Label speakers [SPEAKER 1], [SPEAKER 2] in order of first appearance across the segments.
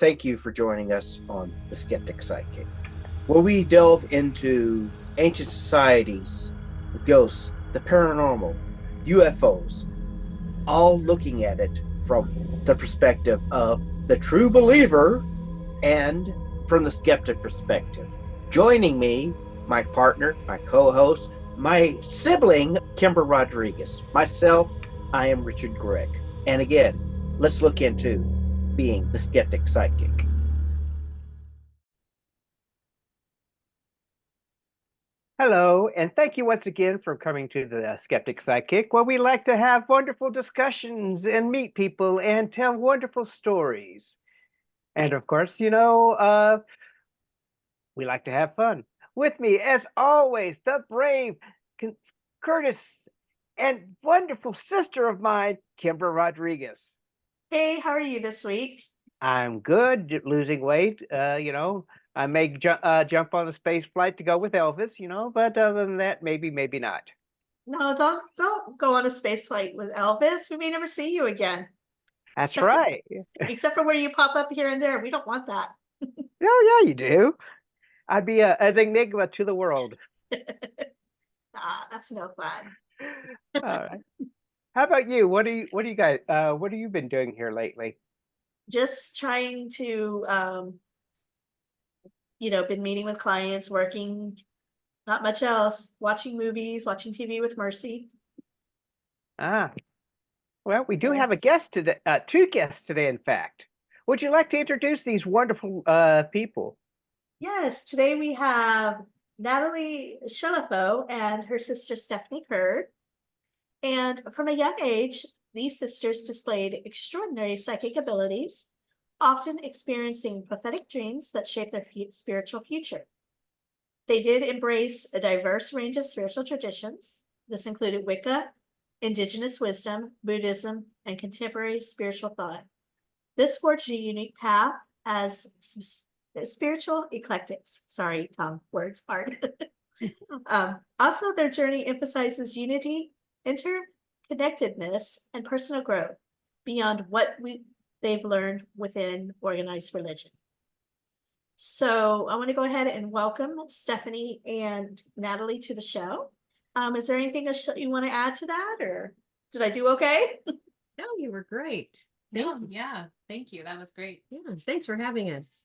[SPEAKER 1] thank you for joining us on The Skeptic Psychic, where we delve into ancient societies, the ghosts, the paranormal, UFOs, all looking at it from the perspective of the true believer and from the skeptic perspective. Joining me, my partner, my co-host, my sibling, Kimber Rodriguez. Myself, I am Richard Gregg. And again, let's look into being the skeptic psychic.
[SPEAKER 2] Hello, and thank you once again for coming to the Skeptic Psychic, where we like to have wonderful discussions and meet people and tell wonderful stories. And of course, we like to have fun. With me, as always, the brave Curtis and wonderful sister of mine, Kimber Rodriguez.
[SPEAKER 3] Hey, how are you this week?
[SPEAKER 2] I'm good, losing weight. I may jump on a space flight to go with Elvis, but other than that, maybe not.
[SPEAKER 3] No, don't go on a space flight with Elvis. We may never see you again.
[SPEAKER 2] That's right.
[SPEAKER 3] Except for where you pop up here and there. We don't want that.
[SPEAKER 2] Oh, yeah, you do. I'd be an enigma to the world.
[SPEAKER 3] That's no fun.
[SPEAKER 2] All right. How about you? What have you been doing here lately?
[SPEAKER 3] Just trying to, been meeting with clients, working, not much else, watching movies, watching TV with Mercy.
[SPEAKER 2] Well, we do have a guest today, two guests today, in fact. Would you like to introduce these wonderful people?
[SPEAKER 3] Yes, today we have Natalie Shelifo and her sister Stephanie Kurd. And from a young age, these sisters displayed extraordinary psychic abilities, often experiencing prophetic dreams that shape their spiritual future. They did embrace a diverse range of spiritual traditions. This included Wicca, indigenous wisdom, Buddhism, and contemporary spiritual thought. This forged a unique path as spiritual eclectics. Sorry, Tom, words hard. Also, their journey emphasizes unity, interconnectedness, and personal growth beyond what they've learned within organized religion. So I want to go ahead and welcome Stephanie and Natalie to the show. Is there anything else you want to add to that, or did I do okay?
[SPEAKER 4] No, you were great.
[SPEAKER 5] Yeah, thank you. That was great.
[SPEAKER 4] Yeah, thanks for having us.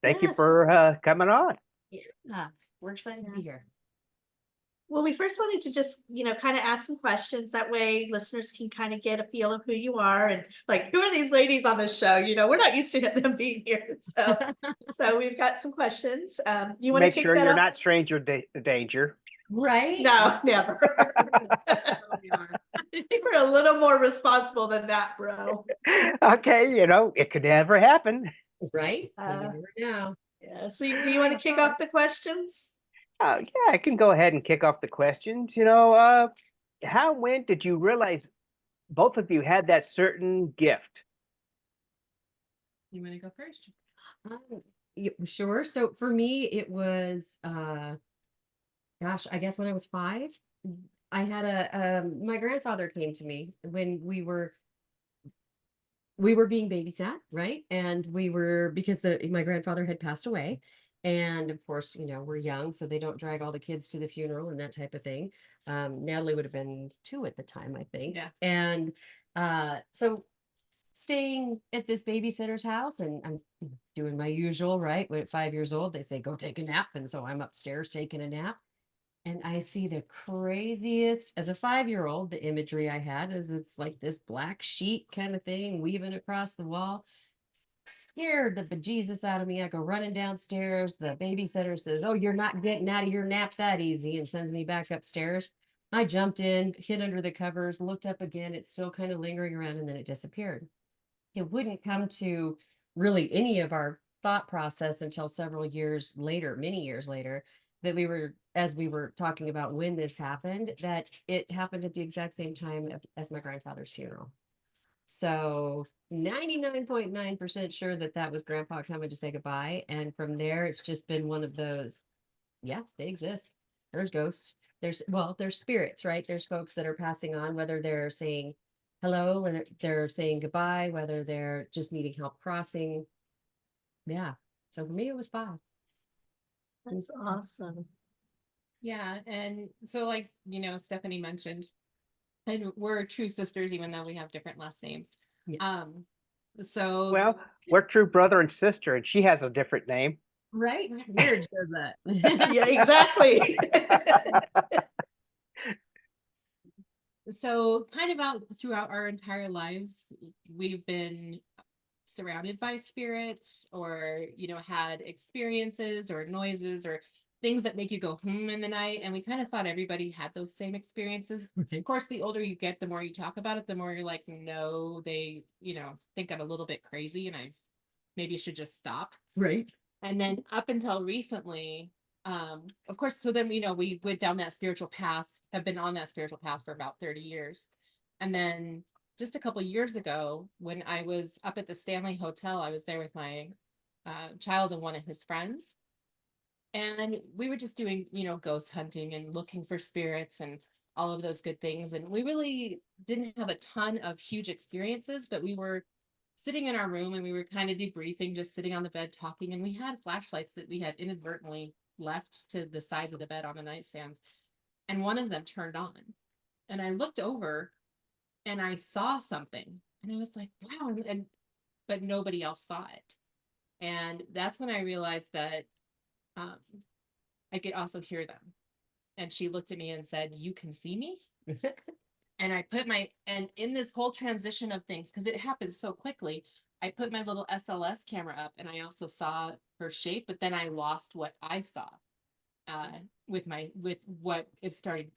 [SPEAKER 2] Thank you for coming on.
[SPEAKER 4] Yeah, we're excited to be here.
[SPEAKER 3] Well, we first wanted to just, kind of ask some questions. That way listeners can kind of get a feel of who you are and like, who are these ladies on this show? We're not used to them being here. So we've got some questions. You want to
[SPEAKER 2] make sure you're not stranger danger.
[SPEAKER 3] Right? No, never. I think we're a little more responsible than that, bro.
[SPEAKER 2] Okay, it could never happen.
[SPEAKER 4] Right? Never know.
[SPEAKER 3] Yeah. So do you want to kick off the questions?
[SPEAKER 2] Yeah, I can go ahead and kick off the questions. When did you realize both of you had that certain gift?
[SPEAKER 5] You want to go first?
[SPEAKER 4] Yeah, sure. So for me, it was, gosh, I guess when I was 5, I had my grandfather came to me when we were being babysat, right? And because my grandfather had passed away. And of course, we're young, so they don't drag all the kids to the funeral and that type of thing. Natalie would have been 2 at the time, I think.
[SPEAKER 5] Yeah.
[SPEAKER 4] And so staying at this babysitter's house, and I'm doing my usual, right? When at 5 years old, they say, go take a nap. And so I'm upstairs taking a nap. And I see the craziest, as a 5-year-old, the imagery I had is it's like this black sheet kind of thing weaving across the wall. Scared the bejesus out of me. I go running downstairs. The babysitter says, oh, you're not getting out of your nap that easy, and sends me back upstairs. I jumped in, hid under the covers, looked up again. It's still kind of lingering around, and then it disappeared. It wouldn't come to really any of our thought process until several years later, many years later, that as we were talking about when this happened, that it happened at the exact same time as my grandfather's funeral. So 99.9% sure that was Grandpa coming to say goodbye. And from there, it's just been one of those, yes, they exist. There's ghosts. There's spirits, right? There's folks that are passing on, whether they're saying hello, and they're saying goodbye, whether they're just needing help crossing. Yeah. So for me, it was 5.
[SPEAKER 3] That's awesome.
[SPEAKER 5] Yeah. And so like, Stephanie mentioned, and we're true sisters, even though we have different last names.
[SPEAKER 4] Yeah.
[SPEAKER 5] So
[SPEAKER 2] Well, we're true brother and sister, and she has a different name.
[SPEAKER 4] Right? Marriage does that.
[SPEAKER 3] Yeah, exactly.
[SPEAKER 5] so kind of out throughout our entire lives, we've been surrounded by spirits, or had experiences or noises or things that make you go in the night, and we kind of thought everybody had those same experiences. Of course, the older you get, the more you talk about it, the more you're like, no, they think I'm a little bit crazy and I maybe should just stop.
[SPEAKER 4] Right.
[SPEAKER 5] And then up until recently, of course, so then we went down that spiritual path, have been on that spiritual path for about 30 years. And then just a couple of years ago, when I was up at the Stanley Hotel, I was there with my child and one of his friends. And we were just doing, ghost hunting and looking for spirits and all of those good things. And we really didn't have a ton of huge experiences, but we were sitting in our room and we were kind of debriefing, just sitting on the bed talking. And we had flashlights that we had inadvertently left to the sides of the bed on the nightstand. And one of them turned on. And I looked over and I saw something. And I was like, wow. But nobody else saw it. And that's when I realized that I could also hear them. And she looked at me and said, "You can see me?" And I put and in this whole transition of things, because it happened so quickly, I put my little SLS camera up and I also saw her shape, but then I lost what I saw with what it started,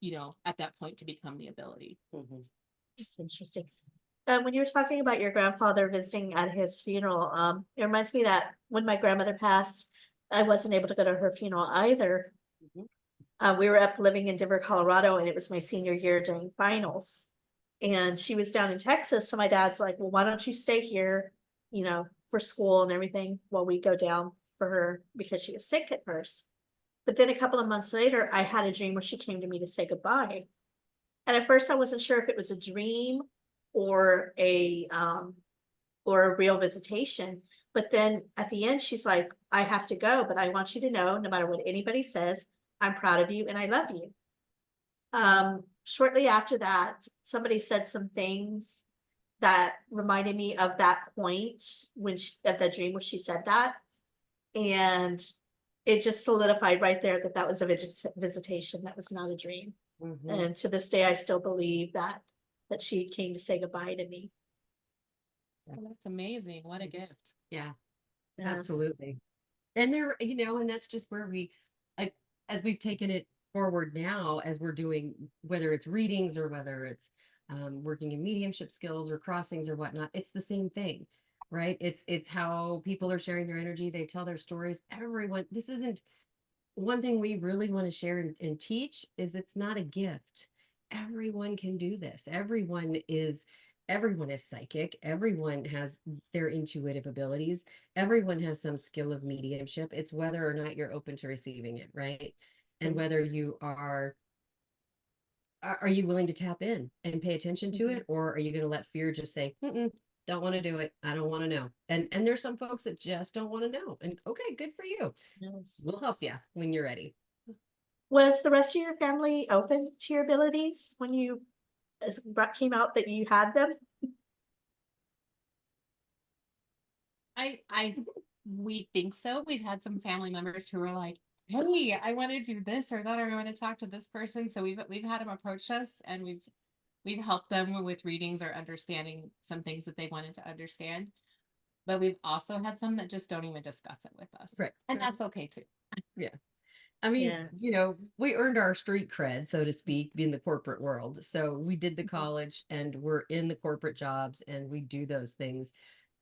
[SPEAKER 5] at that point to become the ability.
[SPEAKER 3] Mm-hmm. It's interesting. When you were talking about your grandfather visiting at his funeral, it reminds me that when my grandmother passed, I wasn't able to go to her funeral either. Mm-hmm. We were up living in Denver, Colorado, and it was my senior year during finals. And she was down in Texas, so my dad's like, well, why don't you stay here, for school and everything while we go down for her, because she was sick at first. But then a couple of months later, I had a dream where she came to me to say goodbye. And at first I wasn't sure if it was a dream or a real visitation. But then at the end, she's like, I have to go, but I want you to know, no matter what anybody says, I'm proud of you and I love you. Shortly after that, somebody said some things that reminded me of that point of the dream where she said that. And it just solidified right there that was a visitation. That was not a dream. Mm-hmm. And to this day, I still believe that she came to say goodbye to me.
[SPEAKER 5] Well, that's amazing. What a gift.
[SPEAKER 4] Yeah,
[SPEAKER 3] yes.
[SPEAKER 4] Absolutely. And there, and that's just where as we've taken it forward now, as we're doing, whether it's readings or whether it's working in mediumship skills or crossings or whatnot, it's the same thing, right? It's how people are sharing their energy. They tell their stories. Everyone, this isn't one thing we really want to share and teach is it's not a gift. Everyone can do this. Everyone is psychic. Everyone has their intuitive abilities. Everyone has some skill of mediumship. It's whether or not you're open to receiving it, right? And whether you are you willing to tap in and pay attention to it, or are you going to let fear just say, don't want to do it. I don't want to know. And there's some folks that just don't want to know. And okay, good for you. Yes. We'll help you when you're ready.
[SPEAKER 3] Was the rest of your family open to your abilities when you came out that you had them?
[SPEAKER 5] We think so. We've had some family members who were like, hey, I want to do this or that, or I want to talk to this person. So we've had them approach us, and we've helped them with readings or understanding some things that they wanted to understand. But we've also had some that just don't even discuss it with us.
[SPEAKER 4] Right.
[SPEAKER 5] And that's okay too.
[SPEAKER 4] Yeah. I mean,
[SPEAKER 3] yes.
[SPEAKER 4] We earned our street cred, so to speak, in the corporate world. So we did the college and we're in the corporate jobs and we do those things.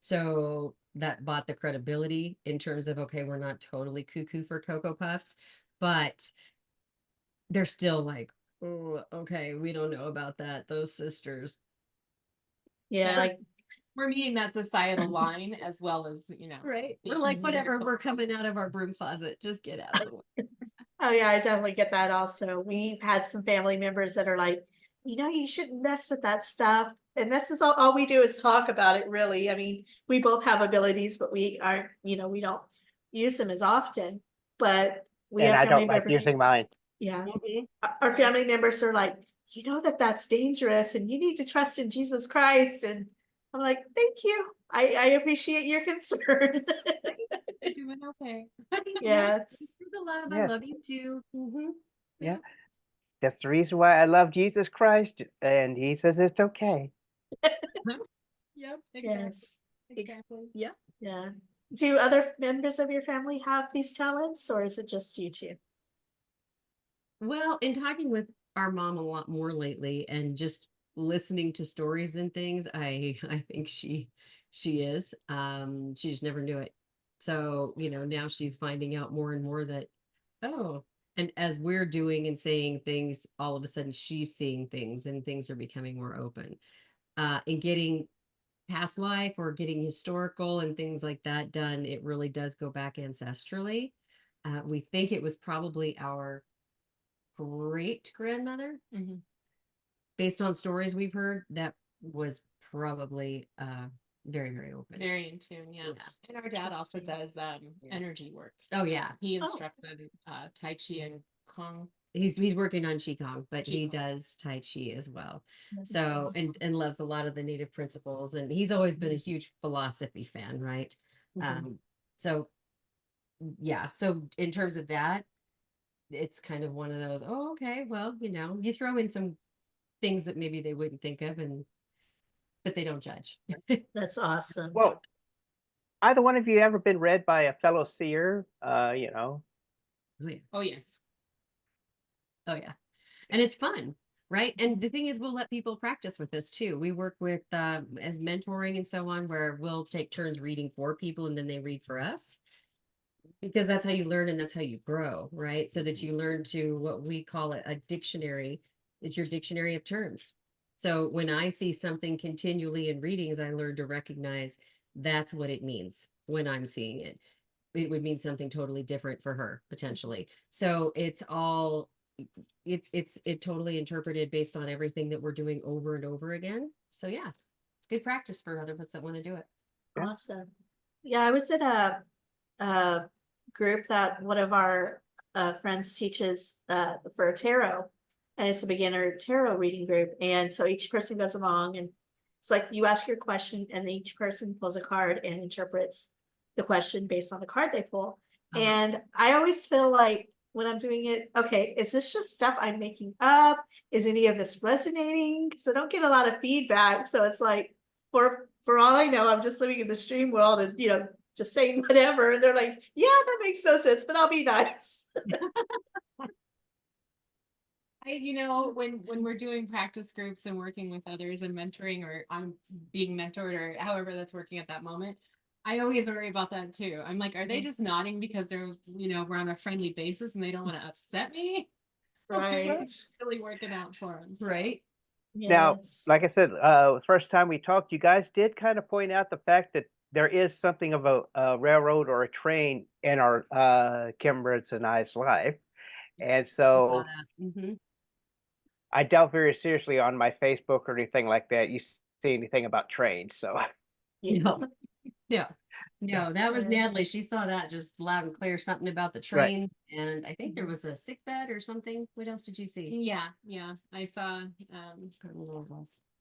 [SPEAKER 4] So that bought the credibility in terms of, okay, we're not totally cuckoo for Cocoa Puffs, but they're still like, oh, okay, we don't know about that. Those sisters.
[SPEAKER 3] Yeah.
[SPEAKER 5] We're meeting that societal line as well as,
[SPEAKER 4] right. We're like, whatever, we're coming out of our broom closet. Just get out of the way.
[SPEAKER 3] Oh yeah, I definitely get that also. We've had some family members that are like, you shouldn't mess with that stuff. And this is all we do is talk about it, really. I mean, we both have abilities, but we aren't, we don't use them as often. But we
[SPEAKER 2] And
[SPEAKER 3] have
[SPEAKER 2] I
[SPEAKER 3] family
[SPEAKER 2] don't like
[SPEAKER 3] members.
[SPEAKER 2] using mine.
[SPEAKER 3] Yeah.
[SPEAKER 4] Mhm.
[SPEAKER 3] Our family members are like, that's dangerous and you need to trust in Jesus Christ. And I'm like, thank you. I appreciate your concern.
[SPEAKER 5] You're doing okay.
[SPEAKER 3] Yeah,
[SPEAKER 4] Thanks for the love. I
[SPEAKER 2] Yes.
[SPEAKER 4] love you too.
[SPEAKER 2] Yeah. That's the reason why I love Jesus Christ, and he says it's okay.
[SPEAKER 5] Yep, exactly.
[SPEAKER 3] yes.
[SPEAKER 5] Exactly.
[SPEAKER 4] Yeah.
[SPEAKER 3] Yeah. Do other members of your family have these talents, or is it just you two?
[SPEAKER 4] Well, in talking with our mom a lot more lately and just listening to stories and things, I think she is. She just never knew it. So, now she's finding out more and more that, oh, and as we're doing and saying things, all of a sudden she's seeing things and things are becoming more open. And getting past life or getting historical and things like that done, it really does go back ancestrally. We think it was probably our great grandmother,
[SPEAKER 5] Mhm.
[SPEAKER 4] based on stories we've heard, that was probably very, very open.
[SPEAKER 5] Very in tune, yeah. And our dad also does energy work.
[SPEAKER 4] Oh yeah.
[SPEAKER 5] He instructs in Tai Chi and Kung.
[SPEAKER 4] He's working on Qigong, but he
[SPEAKER 5] Qigong.
[SPEAKER 4] does Tai Chi as well.
[SPEAKER 3] That
[SPEAKER 4] So
[SPEAKER 3] makes sense.
[SPEAKER 4] and loves a lot of the native principles, and he's always been a huge philosophy fan, right?
[SPEAKER 3] Mhm.
[SPEAKER 4] So yeah, so in terms of that, it's kind of one of those, oh, okay, well, you throw in some things that maybe they wouldn't think of, but they don't judge.
[SPEAKER 3] That's awesome.
[SPEAKER 2] Well, either one of you ever been read by a fellow seer?
[SPEAKER 4] Oh yeah.
[SPEAKER 5] Oh, yes.
[SPEAKER 4] Oh yeah. And it's fun, right? And the thing is, we'll let people practice with this too. We work with as mentoring and so on, where we'll take turns reading for people and then they read for us, because that's how you learn and that's how you grow, right? So that you learn to what we call a dictionary. It's your dictionary of terms. So when I see something continually in readings, I learn to recognize that's what it means when I'm seeing it. It would mean something totally different for her potentially. So it's all it totally interpreted based on everything that we're doing over and over again. So yeah, it's good practice for other ones that want to do it.
[SPEAKER 2] Yeah.
[SPEAKER 3] Awesome. Yeah, I was at a group that one of our friends teaches for tarot, and it's a beginner tarot reading group. And so each person goes along, and it's like you ask your question, and each person pulls a card and interprets the question based on the card they pull. And I always feel like when I'm doing it, okay, is this just stuff I'm making up? Is any of this resonating? Because I don't get a lot of feedback. So it's like, for all I know, I'm just living in the stream world and just saying whatever. And they're like, yeah, that makes no sense, but I'll be nice.
[SPEAKER 5] When we're doing practice groups and working with others and mentoring, or I'm being mentored, or however that's working at that moment, I always worry about that too. I'm like, are they just nodding because they're, we're on a friendly basis and they don't want to upset me?
[SPEAKER 3] Right.
[SPEAKER 5] Really working out for them. So.
[SPEAKER 4] Right.
[SPEAKER 2] Now,
[SPEAKER 3] Yes.
[SPEAKER 2] like I said, the first time we talked, you guys did kind of point out the fact that there is something of a railroad or a train in our Kimber's and I's life. And so I doubt very seriously on my Facebook or anything like that you see anything about trains. So
[SPEAKER 3] Yeah.
[SPEAKER 4] No, no, that was
[SPEAKER 3] Yes.
[SPEAKER 4] Natalie. She saw that just loud and clear, something about the
[SPEAKER 2] Right.
[SPEAKER 4] trains, and I think there was a sick bed or something. What else did you see?
[SPEAKER 5] Yeah. I saw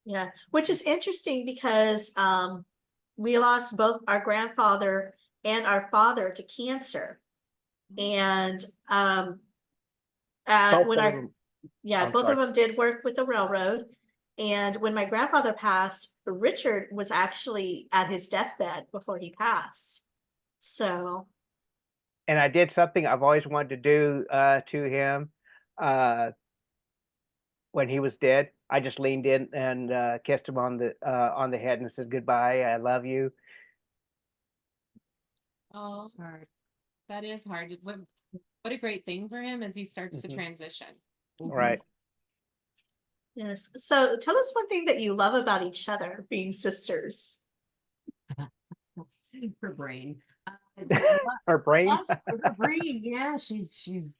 [SPEAKER 3] Yeah, which is interesting because we lost both our grandfather and our father to cancer. And
[SPEAKER 2] both
[SPEAKER 3] when
[SPEAKER 2] of
[SPEAKER 3] our
[SPEAKER 2] them,
[SPEAKER 3] yeah,
[SPEAKER 2] I'm
[SPEAKER 3] both
[SPEAKER 2] sorry.
[SPEAKER 3] of them did work with the railroad. And when my grandfather passed, Richard was actually at his deathbed before he passed. So
[SPEAKER 2] And I did something I've always wanted to do to him when he was dead. I just leaned in and kissed him on the head and said goodbye. I love you.
[SPEAKER 5] oh, it's hard. That is hard. What a great thing for him as he starts to transition.
[SPEAKER 2] Right.
[SPEAKER 3] yes. So tell us one thing that you love about each other, being sisters.
[SPEAKER 4] Her brain.
[SPEAKER 2] Her brain.
[SPEAKER 4] Her brain. Yeah, she's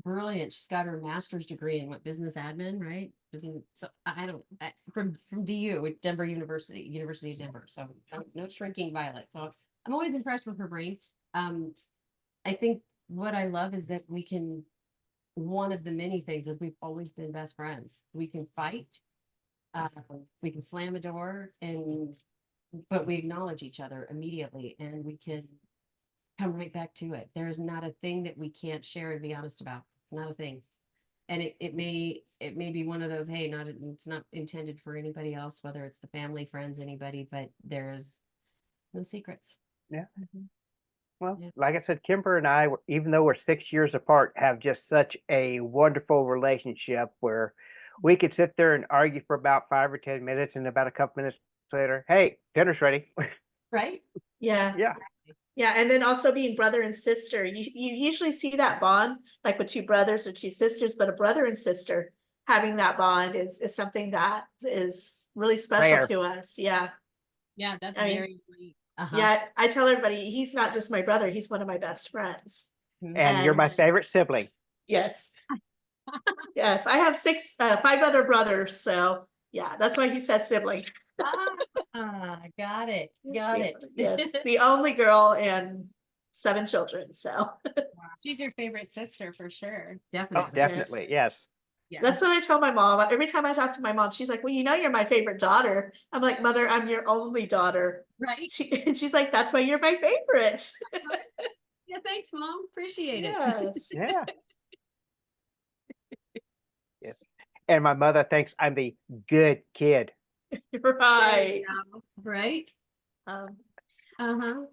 [SPEAKER 4] brilliant. She's got her master's degree in what, business admin, right? Business, so I don't from DU at Denver University, University of Denver. So no shrinking violet. So I'm always impressed with her brain. I think what I love is that we can, one of the many things is we've always been best friends. We can fight, we can slam a door, but we acknowledge each other immediately, and we can come right back to it. There's not a thing that we can't share and be honest about. Not a thing. And it may be one of those, hey, it's not intended for anybody else, whether it's the family, friends, anybody, but there's no secrets.
[SPEAKER 2] Yeah.
[SPEAKER 3] Mhm.
[SPEAKER 2] Well,
[SPEAKER 4] Yeah.
[SPEAKER 2] like I said, Kimber and I, even though we're 6 years apart, have just such a wonderful relationship where we could sit there and argue for about 5 or 10 minutes, and about a couple minutes later, hey, dinner's ready.
[SPEAKER 4] Right?
[SPEAKER 3] Yeah.
[SPEAKER 2] Yeah.
[SPEAKER 3] Yeah, and then also being brother and sister, you usually see that bond like with two brothers or two sisters, but a brother and sister having that bond is something that is really special
[SPEAKER 2] Rare.
[SPEAKER 3] to us. Yeah.
[SPEAKER 5] Yeah, that's
[SPEAKER 3] I mean,
[SPEAKER 5] very unique.
[SPEAKER 3] Yeah, I tell everybody he's not just my brother, he's one of my best friends.
[SPEAKER 2] And you're my
[SPEAKER 3] And
[SPEAKER 2] favorite sibling.
[SPEAKER 3] yes. Yes, I have five other brothers, so yeah, that's why he says sibling.
[SPEAKER 4] Got it. Got it.
[SPEAKER 3] Yes, the only girl and 7 children, so.
[SPEAKER 5] She's your favorite sister for sure.
[SPEAKER 2] Oh,
[SPEAKER 4] Definitely.
[SPEAKER 2] definitely. Yes.
[SPEAKER 4] Yeah.
[SPEAKER 3] That's what I tell my mom. Every time I talk to my mom, she's like, well, you know, you're my favorite daughter. I'm like, Mother, I'm your only daughter.
[SPEAKER 4] Right.
[SPEAKER 3] And she's like, that's why you're my favorite.
[SPEAKER 4] Yeah, thanks, Mom. Appreciate it.
[SPEAKER 3] Yes.
[SPEAKER 2] Yeah. Yes. And my mother thinks I'm the good kid.
[SPEAKER 3] Right.
[SPEAKER 4] Right.
[SPEAKER 3] Um,
[SPEAKER 4] Uh-huh.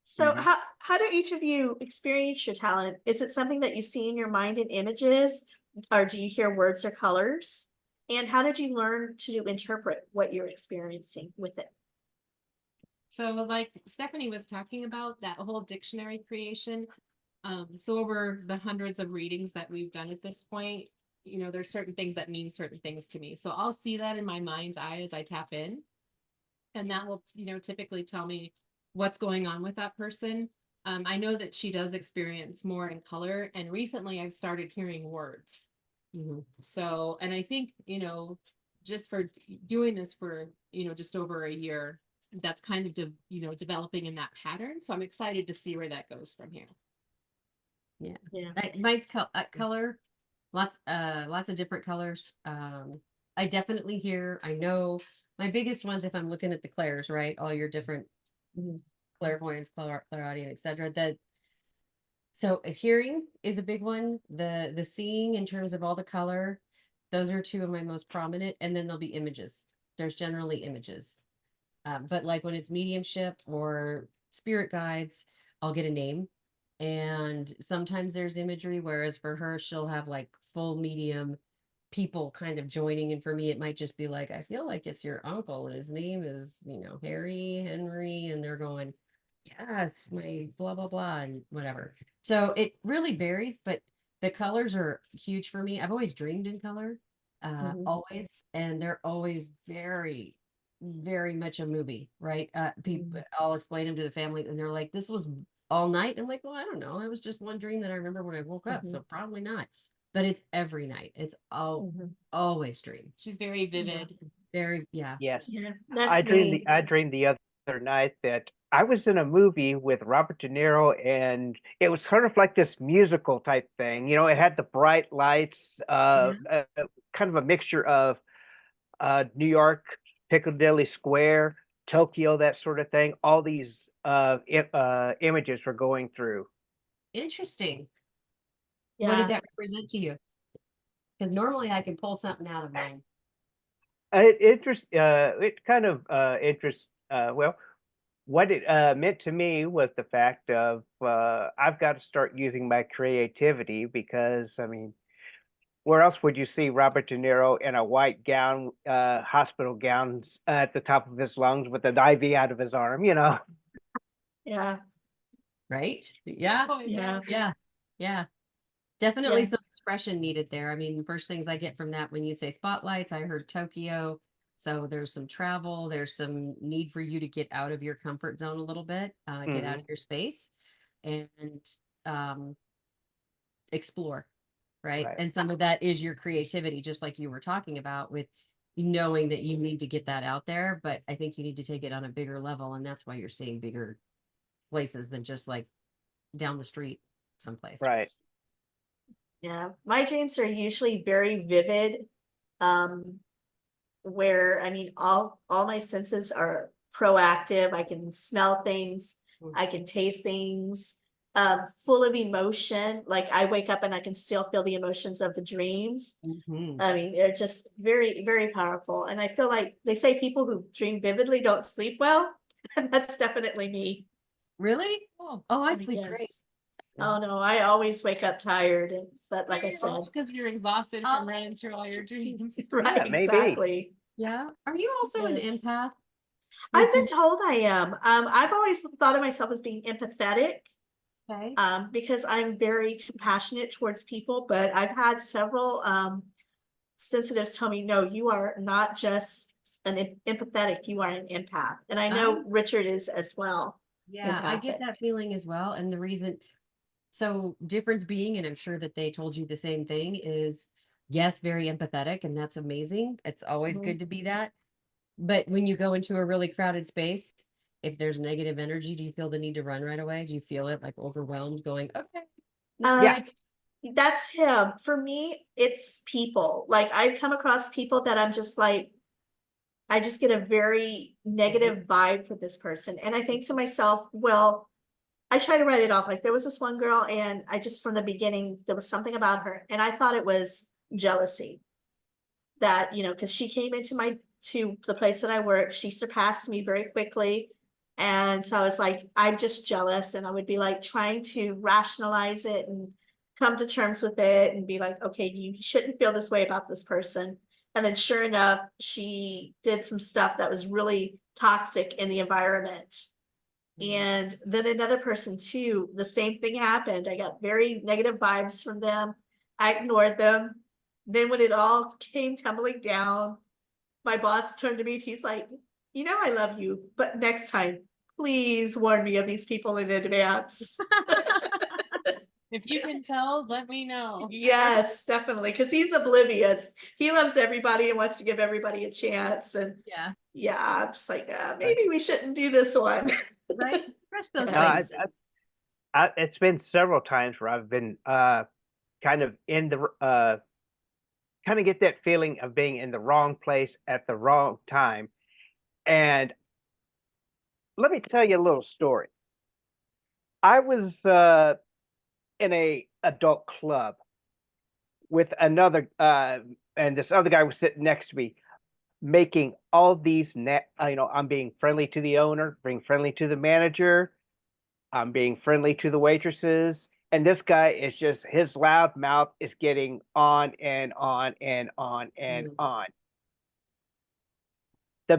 [SPEAKER 3] so
[SPEAKER 2] Mhm.
[SPEAKER 3] how do each of you experience your talent? Is it something that you see in your mind in images, or do you hear words or colors? And how did you learn to interpret what you're experiencing with it?
[SPEAKER 5] So like Stephanie was talking about that whole dictionary creation. So over the hundreds of readings that we've done at this point, you know, there's certain things that mean certain things to me. So I'll see that in my mind's eye as I tap in. And that will, you know, typically tell me what's going on with that person. I know that she does experience more in color. And recently I've started hearing words. So, and I think, you know, just for doing this for, you know, just over a year, that's kind of, you know, developing in that pattern. So I'm excited to see where that goes from here.
[SPEAKER 4] Yeah.
[SPEAKER 3] Yeah.
[SPEAKER 4] Mine's color, lots of different colors. I definitely hear, I know my biggest ones, if I'm looking at the clairs, right? All your different clairvoyance, clairaudient, etc. So hearing is a big one. The seeing in terms of all the color, those are two of my most prominent. And then there'll be images. There's generally images. But like when it's mediumship or spirit guides, I'll get a name. And sometimes there's imagery, whereas for her, she'll have like full medium people kind of joining. And for me, it might just be like, I feel like it's your uncle, and his name is, you know, Henry, and they're going, yes, my blah, blah, blah, and whatever. So it really varies, but the colors are huge for me. I've always dreamed in color, always, and they're always very, very much a movie, right? People, I'll explain them to the family, and they're like, this was all night. I'm like, well, I don't know. It was just one dream that I remember when I woke up, so probably not. But it's every night. It's always dream.
[SPEAKER 5] She's very vivid.
[SPEAKER 4] Very, yeah.
[SPEAKER 2] Yes.
[SPEAKER 3] Yeah,
[SPEAKER 2] I
[SPEAKER 3] that's
[SPEAKER 2] dreamed
[SPEAKER 3] me.
[SPEAKER 2] I dreamed the other night that I was in a movie with Robert De Niro, and it was sort of like this musical type thing. You know, it had the bright lights, kind of a mixture of New York, Piccadilly Square, Tokyo, that sort of thing. All these images were going through.
[SPEAKER 4] Interesting. What did
[SPEAKER 3] Yeah.
[SPEAKER 4] that represent to you? Because normally I can pull something out of mine.
[SPEAKER 2] It kind of interests. Well, what it meant to me was the fact of I've got to start using my creativity, because I mean, where else would you see Robert De Niro in a white gown, hospital gowns at the top of his lungs with an IV out of his arm, you know?
[SPEAKER 3] Yeah.
[SPEAKER 4] Right? Yeah.
[SPEAKER 5] Oh,
[SPEAKER 3] Yeah.
[SPEAKER 4] Yeah. Yeah. Definitely
[SPEAKER 3] Yeah.
[SPEAKER 4] some expression needed there. I mean, the first things I get from that when you say spotlights, I heard Tokyo. So there's some travel, there's some need for you to get out of your comfort zone a little bit, get out of your space. And explore, right?
[SPEAKER 2] Right.
[SPEAKER 4] And some of that is your creativity, just like you were talking about with knowing that you need to get that out there. But I think you need to take it on a bigger level. And that's why you're seeing bigger places than just like down the street someplace.
[SPEAKER 2] Right.
[SPEAKER 3] Yeah, my dreams are usually very vivid. Um, where I mean all my senses are proactive. I can smell things, I can taste things, full of emotion. Like I wake up and I can still feel the emotions of the dreams.
[SPEAKER 4] Mhm.
[SPEAKER 3] I mean, they're just very, very powerful. And I feel like they say people who dream vividly don't sleep well, and that's definitely me.
[SPEAKER 4] Really? Oh, I
[SPEAKER 3] I
[SPEAKER 4] sleep great.
[SPEAKER 3] guess. Oh no, I always wake up tired, but like I said,
[SPEAKER 5] Because you're exhausted from running through all your dreams.
[SPEAKER 3] right,
[SPEAKER 2] Yeah, maybe.
[SPEAKER 3] exactly.
[SPEAKER 4] Yeah. Are you also an
[SPEAKER 3] Yes.
[SPEAKER 4] empath?
[SPEAKER 3] I've been told I am. I've always thought of myself as being empathetic,
[SPEAKER 4] Okay.
[SPEAKER 3] because I'm very compassionate towards people, but I've had several sensitives tell me, no, you are not just an empathetic, you are an empath. And I know Richard is as well.
[SPEAKER 4] Yeah, I get
[SPEAKER 3] Empathic.
[SPEAKER 4] that feeling as well. And the reason, so difference being, and I'm sure that they told you the same thing, is yes, very empathetic, and that's amazing. It's always
[SPEAKER 3] Mhm.
[SPEAKER 4] good to be that. But when you go into a really crowded space, if there's negative energy, do you feel the need to run right away? Do you feel it like overwhelmed, going, okay, no,
[SPEAKER 2] Yeah.
[SPEAKER 3] That's him. For me, it's people. Like I've come across people that I'm just like, I just get a very negative vibe for this person. And I think to myself, well, I try to write it off. Like there was this one girl, and I just from the beginning, there was something about her, and I thought it was jealousy. That, because she came into to the place that I work, she surpassed me very quickly. And so I was like, I'm just jealous. And I would be like trying to rationalize it and come to terms with it and be like, okay, you shouldn't feel this way about this person. And then sure enough, she did some stuff that was really toxic in the environment. And then another person too, the same thing happened. I got very negative vibes from them. I ignored them. Then when it all came tumbling down, my boss turned to me and he's like, I love you, but next time, please warn me of these people in advance.
[SPEAKER 5] If you can tell, let me know.
[SPEAKER 3] Yes, definitely. Because he's oblivious. He loves everybody and wants to give everybody a chance. And
[SPEAKER 4] Yeah.
[SPEAKER 3] I'm just like, maybe we shouldn't do this one.
[SPEAKER 4] Right? Press those
[SPEAKER 3] Yes.
[SPEAKER 4] things.
[SPEAKER 2] It's been several times where I've been kind of in the kind of get that feeling of being in the wrong place at the wrong time. And let me tell you a little story. I was in a adult club with another and this other guy was sitting next to me making all these I'm being friendly to the owner, being friendly to the manager, I'm being friendly to the waitresses, and this guy is just his loud mouth is getting on and on and on and on. The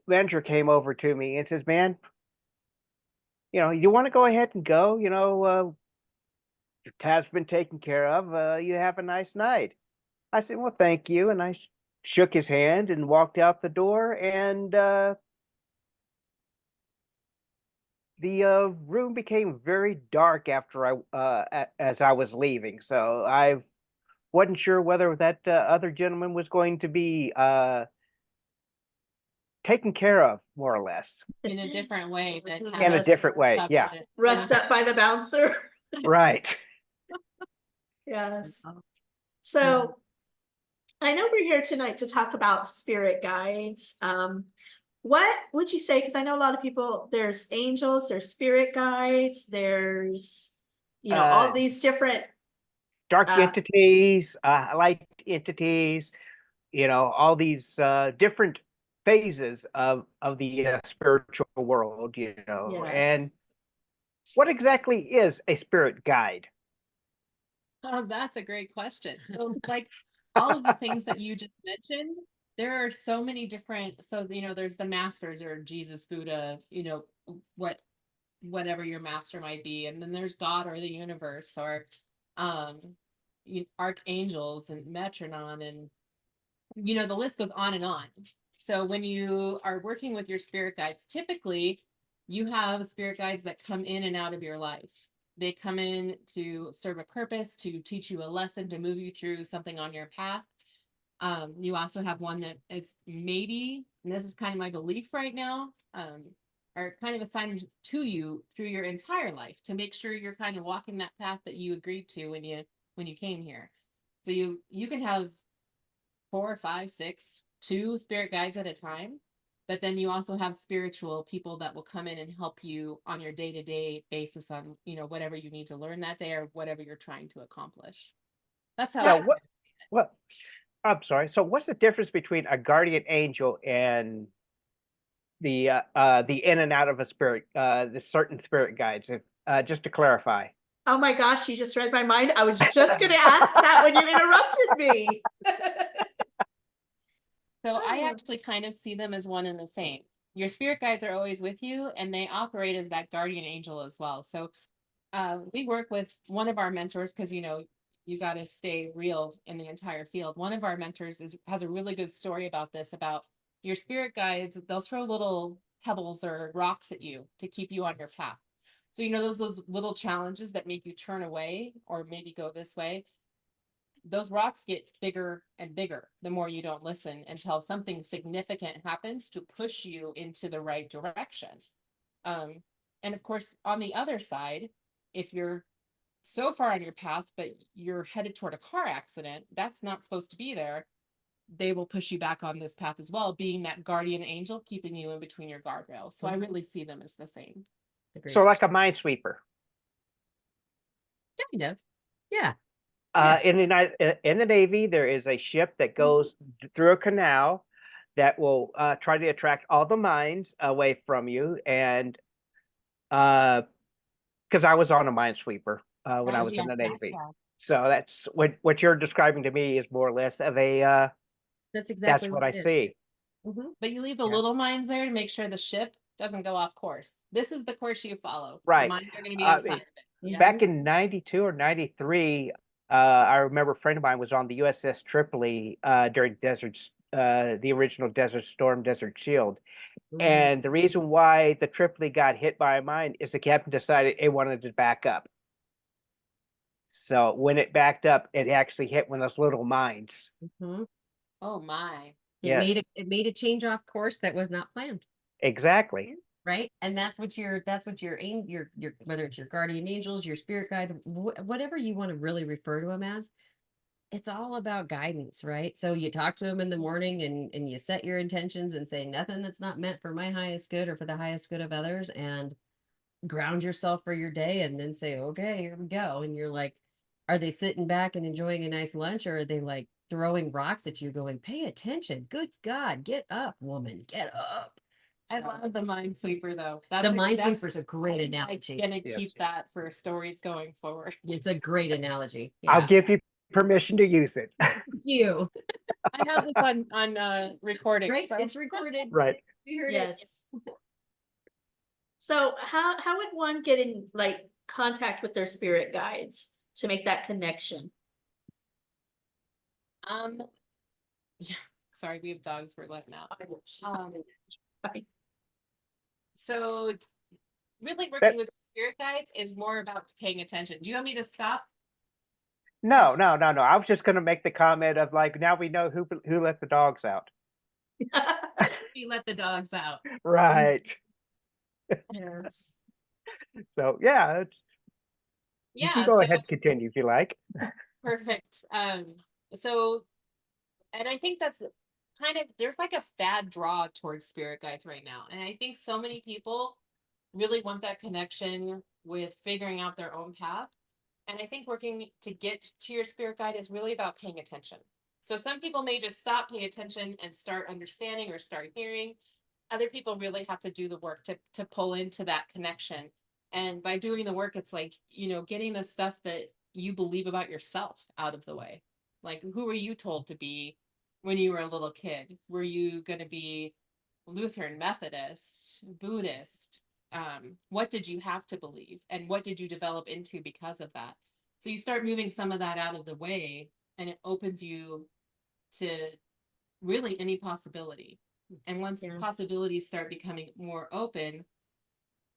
[SPEAKER 2] manager came over to me and says, "Man, you want to go ahead and go? Your tab's been taken care of. You have a nice night." I said, "Well, thank you," and I shook his hand and walked out the door, and the room became very dark after as I was leaving. So I wasn't sure whether that other gentleman was going to be taken care of, more or less,
[SPEAKER 5] In a different way that
[SPEAKER 2] in a different way. Yeah,
[SPEAKER 3] Roughed up by the bouncer.
[SPEAKER 2] right.
[SPEAKER 3] Yes. So I know we're here tonight to talk about spirit guides. What would you say? Because I know a lot of people, there's angels, there's spirit guides, there's, all these different
[SPEAKER 2] Dark entities, light entities, all these different phases of the spiritual world, and
[SPEAKER 3] yes.
[SPEAKER 2] what exactly is a spirit guide?
[SPEAKER 5] Oh, that's a great question. So, like all of the things that you just mentioned, there are so many different. So, there's the masters or Jesus, Buddha, whatever your master might be, and then there's God or the universe or um, archangels and metronon, and the list goes on and on. So, when you are working with your spirit guides, typically you have spirit guides that come in and out of your life. They come in to serve a purpose, to teach you a lesson, to move you through something on your path. You also have one that it's maybe, and this is kind of my belief right now, are kind of assigned to you through your entire life to make sure you're kind of walking that path that you agreed to when you came here. So you can have 4, 5, 6, 2 spirit guides at a time, but then you also have spiritual people that will come in and help you on your day-to-day basis on, whatever you need to learn that day or whatever you're trying to accomplish. That's how I
[SPEAKER 2] So
[SPEAKER 5] kind of see it.
[SPEAKER 2] what? I'm sorry. So what's the difference between a guardian angel and the in and out of a spirit, the certain spirit guides? If just to clarify.
[SPEAKER 3] Oh my gosh, you just read my mind. I was just going to ask that when you interrupted me.
[SPEAKER 5] So I
[SPEAKER 3] Oh.
[SPEAKER 5] actually kind of see them as one and the same. Your spirit guides are always with you, and they operate as that guardian angel as well. So we work with one of our mentors because you got to stay real in the entire field. One of our mentors has a really good story about this, about your spirit guides. They'll throw little pebbles or rocks at you to keep you on your path. So those little challenges that make you turn away or maybe go this way. Those rocks get bigger and bigger the more you don't listen until something significant happens to push you into the right direction. And of course, on the other side, if you're so far on your path, but you're headed toward a car accident, that's not supposed to be there. They will push you back on this path as well, being that guardian angel, keeping you in between your guardrails. So I really see them as the same.
[SPEAKER 4] Agreed.
[SPEAKER 2] So like a minesweeper.
[SPEAKER 4] Kind of. Yeah. Yeah.
[SPEAKER 2] In the Navy, there is a ship that goes through a canal that will try to attract all the mines away from you. And because I was on a minesweeper when I was in the Navy, so that's what you're describing to me is more or less of a.
[SPEAKER 4] That's exactly
[SPEAKER 2] That's what I
[SPEAKER 4] it is.
[SPEAKER 2] see.
[SPEAKER 5] But you leave the little mines there to make sure the ship doesn't go off course. This is the course you follow.
[SPEAKER 2] Right.
[SPEAKER 5] The mines are going to be outside of it.
[SPEAKER 3] Yeah.
[SPEAKER 2] Back in 92 or 93, I remember a friend of mine was on the USS Tripoli during the original Desert Storm, Desert Shield. And the reason why the Tripoli got hit by a mine is the captain decided it wanted to back up. So when it backed up, it actually hit one of those little mines.
[SPEAKER 5] Oh my.
[SPEAKER 2] Yes.
[SPEAKER 4] It made a change off course that was not planned.
[SPEAKER 2] Exactly.
[SPEAKER 4] Right. And that's what your aim, your whether it's your guardian angels, your spirit guides, whatever you want to really refer to them as, it's all about guidance, right? So you talk to them in the morning and you set your intentions and say nothing that's not meant for my highest good or for the highest good of others, and ground yourself for your day, and then say, okay, here we go. And you're like, are they sitting back and enjoying a nice lunch, or are they like throwing rocks at you going, pay attention, good God, get up, woman, get up.
[SPEAKER 5] I love the minesweeper though.
[SPEAKER 4] The minesweeper is a great analogy.
[SPEAKER 5] I'm gonna keep that for stories going forward.
[SPEAKER 4] It's a great analogy.
[SPEAKER 2] I'll give you permission to use it.
[SPEAKER 4] Thank you.
[SPEAKER 5] I have this on recording.
[SPEAKER 4] Right,
[SPEAKER 5] So.
[SPEAKER 4] it's recorded.
[SPEAKER 2] Right.
[SPEAKER 4] We heard
[SPEAKER 3] Yes. So how would one get in contact with their spirit guides to make that connection?
[SPEAKER 5] Yeah. Sorry, we have dogs we're letting out. So really working with spirit guides is more about paying attention. Do you want me to stop?
[SPEAKER 2] No. I was just going to make the comment of now we know who let the dogs out.
[SPEAKER 5] We let the dogs out.
[SPEAKER 2] Right.
[SPEAKER 3] Yes.
[SPEAKER 2] So yeah. You can go ahead and continue if you like.
[SPEAKER 5] Perfect. So, and I think that's kind of, there's like a fad draw towards spirit guides right now. And I think so many people really want that connection with figuring out their own path. And I think working to get to your spirit guide is really about paying attention. So some people may just stop paying attention and start understanding or start hearing. Other people really have to do the work to pull into that connection. And by doing the work, it's like, getting the stuff that you believe about yourself out of the way. Like, who were you told to be when you were a little kid? Were you going to be Lutheran, Methodist, Buddhist? What did you have to believe? And what did you develop into because of that? So you start moving some of that out of the way, and it opens you to really any possibility. And once possibilities start becoming more open,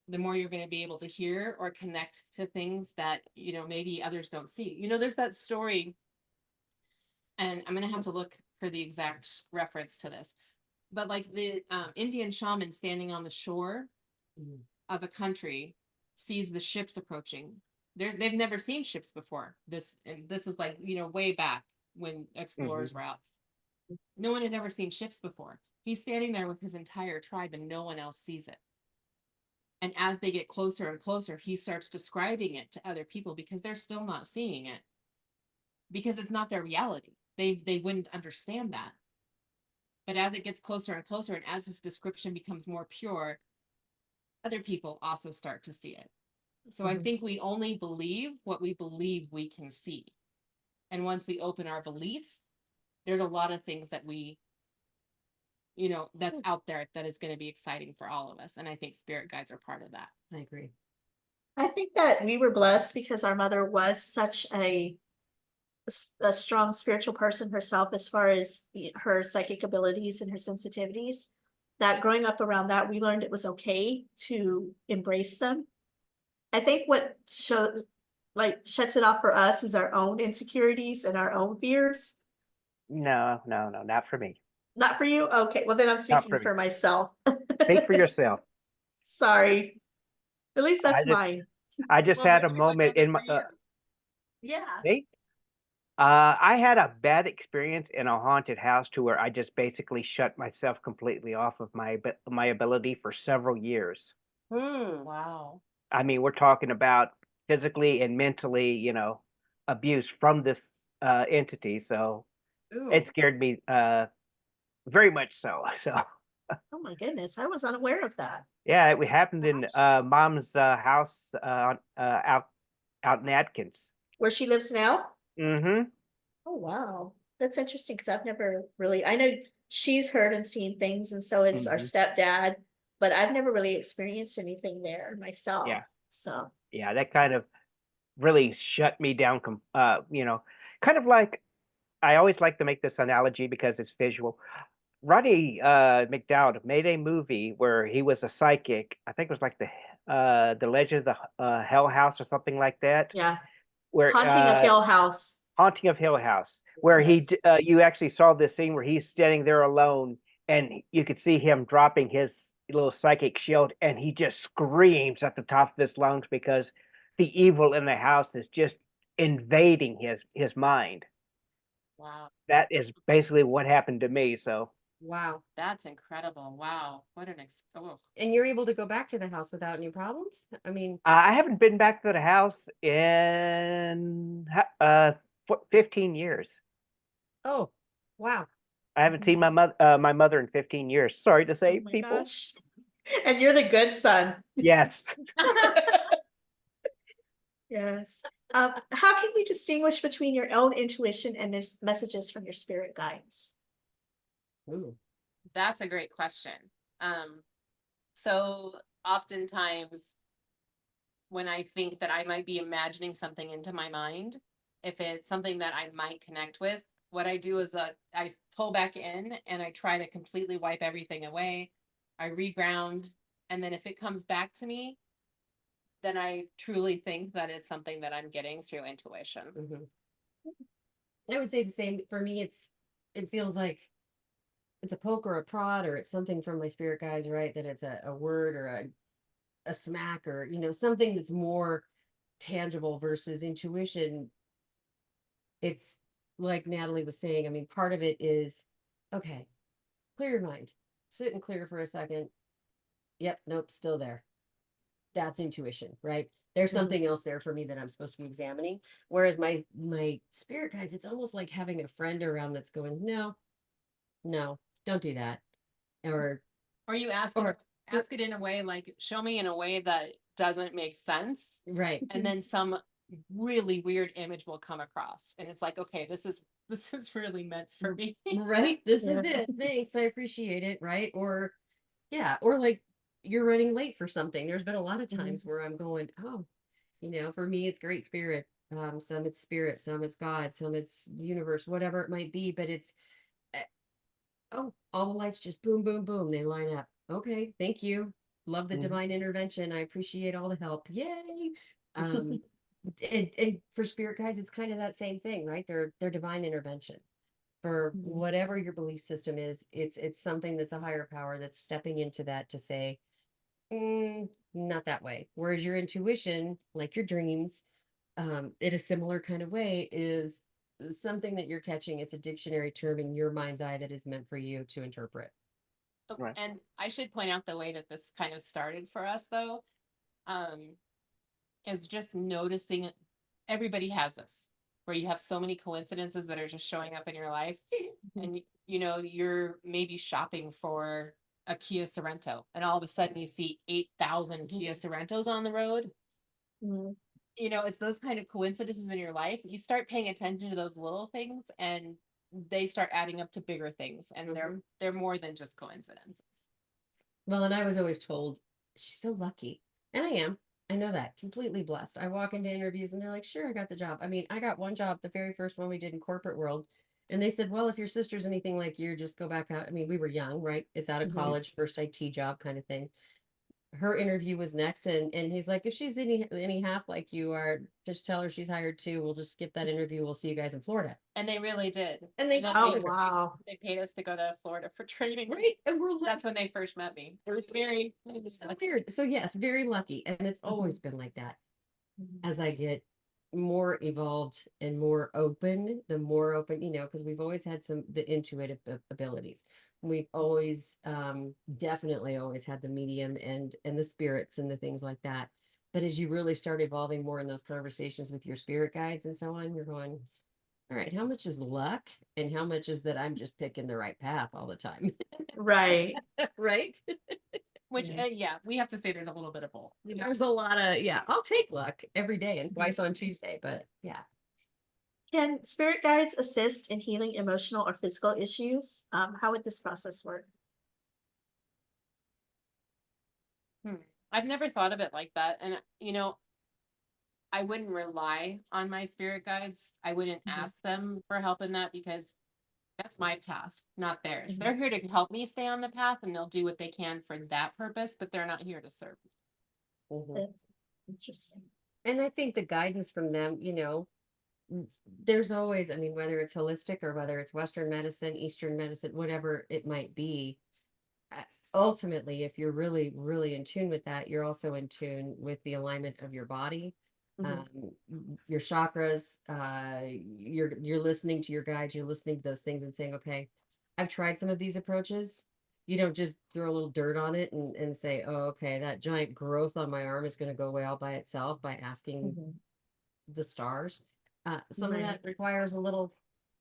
[SPEAKER 5] the more you're going to be able to hear or connect to things that, maybe others don't see. There's that story, and I'm going to have to look for the exact reference to this, but like the Indian shaman standing on the shore of a country sees the ships approaching. They've never seen ships before. This is like, way back when explorers were out. No one had ever seen ships before. He's standing there with his entire tribe and no one else sees it. And as they get closer and closer, he starts describing it to other people because they're still not seeing it. Because it's not their reality. They wouldn't understand that. But as it gets closer and closer, and as his description becomes more pure, other people also start to see it. So I think we only believe what we believe we can see. And once we open our beliefs, there's a lot of things that that's out there that is going to be exciting for all of us. And I think spirit guides are part of that.
[SPEAKER 4] I agree.
[SPEAKER 3] I think that we were blessed because our mother was such a strong spiritual person herself, as far as her psychic abilities and her sensitivities, that growing up around that, we learned it was okay to embrace them. I think what shuts it off for us is our own insecurities and our own fears.
[SPEAKER 2] No, not for me.
[SPEAKER 3] Not for you? Okay, well then I'm speaking for myself.
[SPEAKER 2] Speak for yourself.
[SPEAKER 3] Sorry. At least that's mine.
[SPEAKER 2] I just had a moment in my
[SPEAKER 3] Yeah.
[SPEAKER 2] me? I had a bad experience in a haunted house to where I just basically shut myself completely off of my ability for several years.
[SPEAKER 5] Wow.
[SPEAKER 2] I mean, we're talking about physically and mentally, abuse from this entity. So it scared me very much so. So
[SPEAKER 3] Oh my goodness, I was unaware of that.
[SPEAKER 2] yeah, it happened in Mom's house out in Atkins.
[SPEAKER 3] Where she lives now?
[SPEAKER 2] Mm-hmm.
[SPEAKER 3] Oh, wow. That's interesting because I've never really, I know she's heard and seen things, and so is our stepdad, but I've never really experienced anything there myself.
[SPEAKER 2] Yeah.
[SPEAKER 3] So,
[SPEAKER 2] Yeah, that kind of really shut me down. Kind of like, I always like to make this analogy because it's visual. Roddy McDowd made a movie where he was a psychic. I think it was like the Legend of the Hell House or something like that.
[SPEAKER 3] yeah.
[SPEAKER 2] Where
[SPEAKER 3] Haunting of Hill House.
[SPEAKER 2] Haunting of Hill House, where
[SPEAKER 3] Yes.
[SPEAKER 2] you actually saw this scene where he's standing there alone, and you could see him dropping his little psychic shield, and he just screams at the top of his lungs because the evil in the house is just invading his mind.
[SPEAKER 5] Wow.
[SPEAKER 2] That is basically what happened to me. So
[SPEAKER 4] Wow.
[SPEAKER 5] That's incredible. Wow. What an
[SPEAKER 4] And you're able to go back to the house without any problems? I mean,
[SPEAKER 2] I haven't been back to the house in 15 years.
[SPEAKER 4] oh, wow.
[SPEAKER 2] I haven't seen my mother in 15 years. Sorry to say,
[SPEAKER 3] Oh my
[SPEAKER 2] people.
[SPEAKER 3] gosh. And you're the good son.
[SPEAKER 2] Yes.
[SPEAKER 3] Yes. How can you distinguish between your own intuition and messages from your spirit guides?
[SPEAKER 4] Ooh.
[SPEAKER 5] That's a great question. So oftentimes when I think that I might be imagining something into my mind, if it's something that I might connect with, what I do is I pull back in and I try to completely wipe everything away. I reground, and then if it comes back to me, then I truly think that it's something that I'm getting through intuition.
[SPEAKER 4] I would say the same. For me, it feels like it's a poke or a prod, or it's something from my spirit guides, right? That it's a word or a smack, or something that's more tangible versus intuition. It's like Natalie was saying. I mean, part of it is, okay, clear your mind, sit and clear for a second. Yep, nope, still there. That's intuition, right? There's something else there for me that I'm supposed to be examining. Whereas my spirit guides, it's almost like having a friend around that's going, no, don't do that. Or
[SPEAKER 5] you ask it in a way like, show me in a way that doesn't make sense.
[SPEAKER 4] Right.
[SPEAKER 5] And then some really weird image will come across. And it's like, okay, this is really meant for me.
[SPEAKER 4] Right. This is it. Thanks. I appreciate it. Right. Or like you're running late for something. There's been a lot of times where I'm going, oh, for me, it's great spirit. Some it's spirit, some it's God, some it's universe, whatever it might be. But it's, oh, all the lights just boom, boom, boom. They line up. Okay. Thank you. Love the
[SPEAKER 2] Mhm.
[SPEAKER 4] divine intervention. I appreciate all the help. Yay. Um, and for spirit guides, it's kind of that same thing, right? They're divine intervention for
[SPEAKER 3] Mhm.
[SPEAKER 4] whatever your belief system is. It's something that's a higher power that's stepping into that to say, not that way. Whereas your intuition, like your dreams, in a similar kind of way, is something that you're catching. It's a dictionary term in your mind's eye that is meant for you to interpret.
[SPEAKER 5] Oh,
[SPEAKER 2] Right.
[SPEAKER 5] and I should point out the way that this kind of started for us, though, um, is just noticing everybody has this, where you have so many coincidences that are just showing up in your life. And you know, you're maybe shopping for a Kia Sorento, and all of a sudden you see 8,000 Kia Sorentos on the road.
[SPEAKER 3] Mhm.
[SPEAKER 5] You know, it's those kind of coincidences in your life. You start paying attention to those little things, and they start adding up to bigger things, and they're more than just coincidences.
[SPEAKER 4] Well, and I was always told, she's so lucky. And I am. I know that. Completely blessed. I walk into interviews and they're like, sure, I got the job. I mean, I got one job, the very first one we did in corporate world. And they said, well, if your sister's anything like you, just go back out. I mean, we were young, right? It's out of
[SPEAKER 3] Mhm.
[SPEAKER 4] college, first IT job kind of thing. Her interview was next, and he's like, if she's any half like you are, just tell her she's hired too. We'll just skip that interview. We'll see you guys in Florida.
[SPEAKER 5] And they really did.
[SPEAKER 4] And they
[SPEAKER 5] And then
[SPEAKER 3] Oh,
[SPEAKER 4] did.
[SPEAKER 3] wow.
[SPEAKER 5] they paid us to go to Florida for training.
[SPEAKER 4] Right. And we're like,
[SPEAKER 5] That's when they first met me. It was
[SPEAKER 4] so weird. So yes, very lucky. And it's always been like that. As I get more evolved and more open, the more open, because we've always had the intuitive abilities. We've always definitely always had the medium and the spirits and the things like that. But as you really start evolving more in those conversations with your spirit guides and so on, you're going, all right, how much is luck and how much is that I'm just picking the right path all the time?
[SPEAKER 3] Right.
[SPEAKER 4] Right?
[SPEAKER 5] which, yeah, we have to say there's a little bit of both.
[SPEAKER 4] There's a lot of, yeah, I'll take luck every day and twice on Tuesday, but yeah.
[SPEAKER 3] Can spirit guides assist in healing emotional or physical issues? How would this process work?
[SPEAKER 5] I've never thought of it like that. And, you know, I wouldn't rely on my spirit guides. I wouldn't ask them for help in that because that's my path, not theirs. They're here to help me stay on the path and they'll do what they can for that purpose, but they're not here to serve me.
[SPEAKER 3] Interesting.
[SPEAKER 4] And I think the guidance from them, there's always, I mean, whether it's holistic or whether it's Western medicine, Eastern medicine, whatever it might be, ultimately, if you're really, really in tune with that, you're also in tune with the alignment of your body, your chakras. You're listening to your guides. You're listening to those things and saying, okay, I've tried some of these approaches. You don't just throw a little dirt on it and say, oh, okay, that giant growth on my arm is going to go away all by itself by asking the stars. Some of that requires a little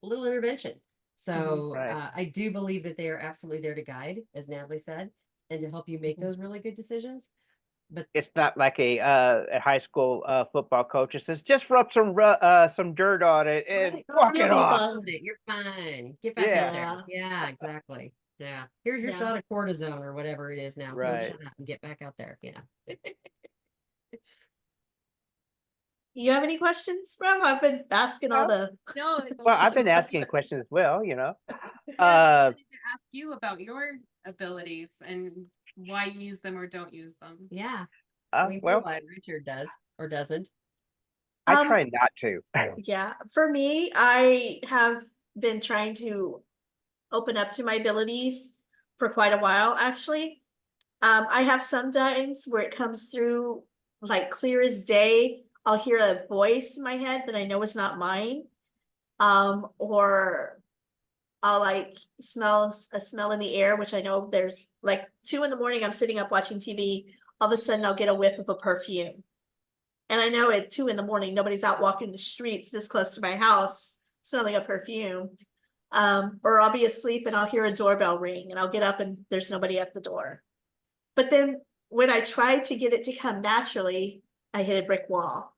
[SPEAKER 4] intervention. So
[SPEAKER 2] Right.
[SPEAKER 4] I do believe that they are absolutely there to guide, as Natalie said, and to help you make those really good decisions. But
[SPEAKER 2] It's not like a high school football coach that says just rub some dirt on it and
[SPEAKER 4] right,
[SPEAKER 2] walk it
[SPEAKER 3] Really
[SPEAKER 2] off.
[SPEAKER 3] fun.
[SPEAKER 4] you're fine. Get back out
[SPEAKER 2] Yeah.
[SPEAKER 4] there. Yeah, exactly. Yeah. Here's your
[SPEAKER 3] Yeah.
[SPEAKER 4] shot of cortisone or whatever it is now. Go
[SPEAKER 2] Right.
[SPEAKER 4] shut up and get back out there. Yeah.
[SPEAKER 3] You have any questions, bro? I've been asking all the.
[SPEAKER 5] No,
[SPEAKER 2] Well, I've been asking questions as well,
[SPEAKER 5] I
[SPEAKER 2] Uh,
[SPEAKER 5] wanted to ask you about your abilities and why you use them or don't use them.
[SPEAKER 4] Yeah. We know
[SPEAKER 2] well,
[SPEAKER 4] why Richard does or doesn't.
[SPEAKER 2] I
[SPEAKER 3] Um,
[SPEAKER 2] try not to.
[SPEAKER 3] Yeah, for me, I have been trying to open up to my abilities for quite a while, actually. I have some times where it comes through like clear as day. I'll hear a voice in my head that I know is not mine. Or I'll like smell a smell in the air, which I know there's like 2 in the morning, I'm sitting up watching TV. All of a sudden I'll get a whiff of a perfume. And I know at 2 in the morning, nobody's out walking the streets this close to my house, smelling a perfume. Or I'll be asleep and I'll hear a doorbell ring and I'll get up and there's nobody at the door. But then when I try to get it to come naturally, I hit a brick wall.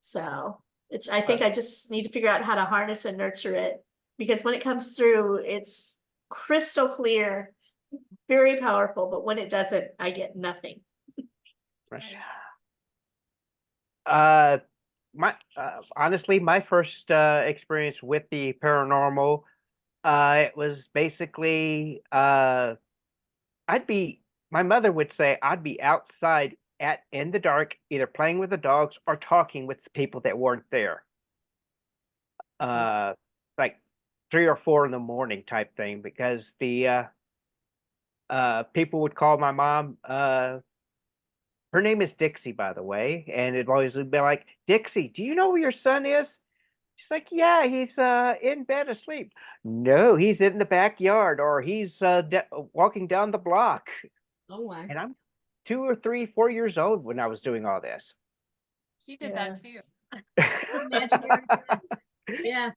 [SPEAKER 3] So I think I just need to figure out how to harness and nurture it because when it comes through, it's crystal clear, very powerful. But when it doesn't, I get nothing.
[SPEAKER 2] My honestly, my first experience with the paranormal, it was basically I'd be my mother would say I'd be outside in the dark, either playing with the dogs or talking with people that weren't there. Like 3 or 4 in the morning type thing, because the people would call my mom. Her name is Dixie, by the way, and it always would be like, Dixie, do you know where your son is? She's like, yeah, he's in bed asleep. No, he's in the backyard, or he's walking down the block.
[SPEAKER 4] Oh my.
[SPEAKER 2] And I'm 2 or 3, 4 years old when I was doing all this.
[SPEAKER 5] She did that too.
[SPEAKER 4] Imaginary friends. Yeah.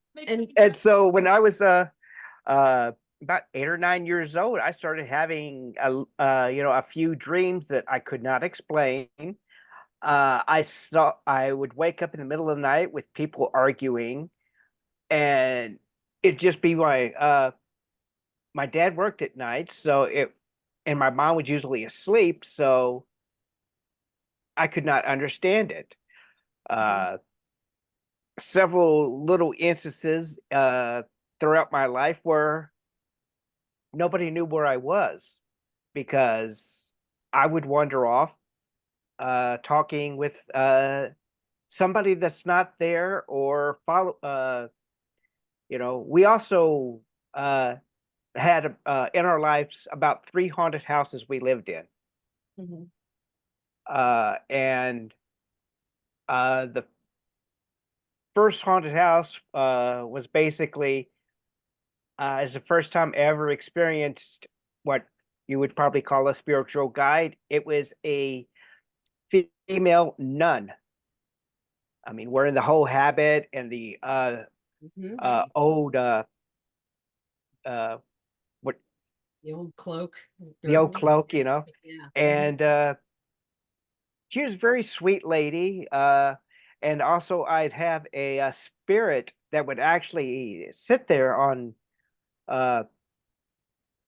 [SPEAKER 2] And so when I was about 8 or 9 years old, I started having a few dreams that I could not explain. I would wake up in the middle of the night with people arguing, and it'd just be my dad worked at night, and my mom was usually asleep, so I could not understand it. Several little instances throughout my life where nobody knew where I was, because I would wander off talking with somebody that's not there, or follow. We also had in our lives about 3 haunted houses we lived in.
[SPEAKER 4] Mhm.
[SPEAKER 2] And the first haunted house was basically is the first time I ever experienced what you would probably call a spiritual guide. It was a female nun. I mean, wearing the whole habit and the old what
[SPEAKER 4] The old cloak.
[SPEAKER 2] the old cloak,
[SPEAKER 4] Yeah.
[SPEAKER 2] and she was a very sweet lady. And also, I'd have a spirit that would actually sit there on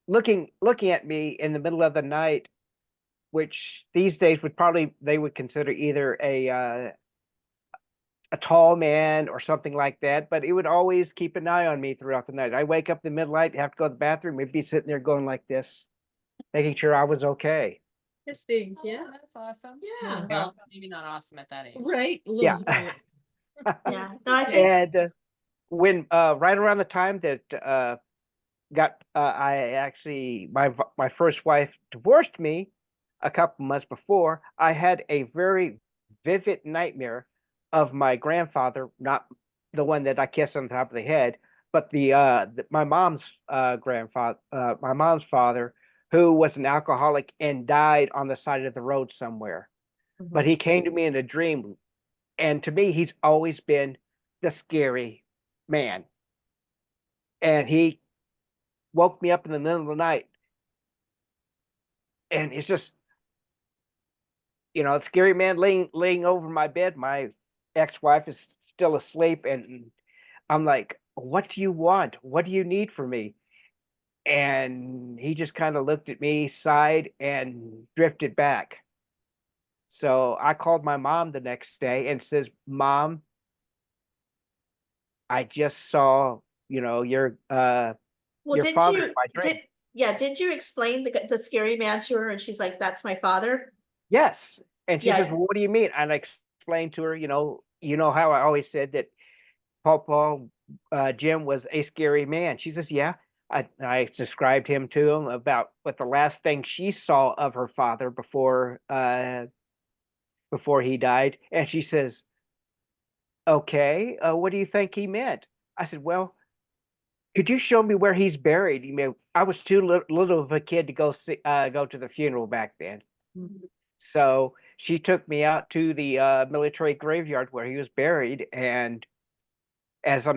[SPEAKER 2] looking at me in the middle of the night, which these days they would consider either a tall man or something like that, but it would always keep an eye on me throughout the night. I wake up in the middle of the night, have to go to the bathroom, it'd be sitting there going like this, making sure I was okay.
[SPEAKER 4] Interesting.
[SPEAKER 5] Oh,
[SPEAKER 4] Yeah.
[SPEAKER 5] that's awesome.
[SPEAKER 4] Yeah.
[SPEAKER 5] Well, maybe not awesome at that age.
[SPEAKER 4] Right. A
[SPEAKER 2] Yeah.
[SPEAKER 4] little.
[SPEAKER 3] Yeah. No, I think
[SPEAKER 2] And when right around the time that I actually my first wife divorced me a couple months before, I had a very vivid nightmare of my grandfather, not the one that I kissed on the top of the head, but my mom's grandfather, my mom's father, who was an alcoholic and died on the side of the road somewhere. But he came to me in a dream, and to me, he's always been the scary man. And he woke me up in the middle of the night, and it's just, a scary man laying over my bed. My ex-wife is still asleep, and I'm like, what do you want? What do you need from me? And he just kind of looked at me, sighed, and drifted back. So I called my mom the next day and says, Mom, I just saw, your
[SPEAKER 3] well, didn't
[SPEAKER 2] father in
[SPEAKER 3] you
[SPEAKER 2] my dream.
[SPEAKER 3] did you explain the scary man to her, and she's like, that's my father?
[SPEAKER 2] Yes. And she says,
[SPEAKER 3] Yeah.
[SPEAKER 2] well, what do you mean? And I explained to her, how I always said that Paul Jim was a scary man. She says, yeah. I described him to him about what the last thing she saw of her father before he died. And she says, okay, what do you think he meant? I said, well, could you show me where he's buried? I was too little of a kid to go to the funeral back then.
[SPEAKER 4] Mhm.
[SPEAKER 2] So she took me out to the military graveyard where he was buried, and as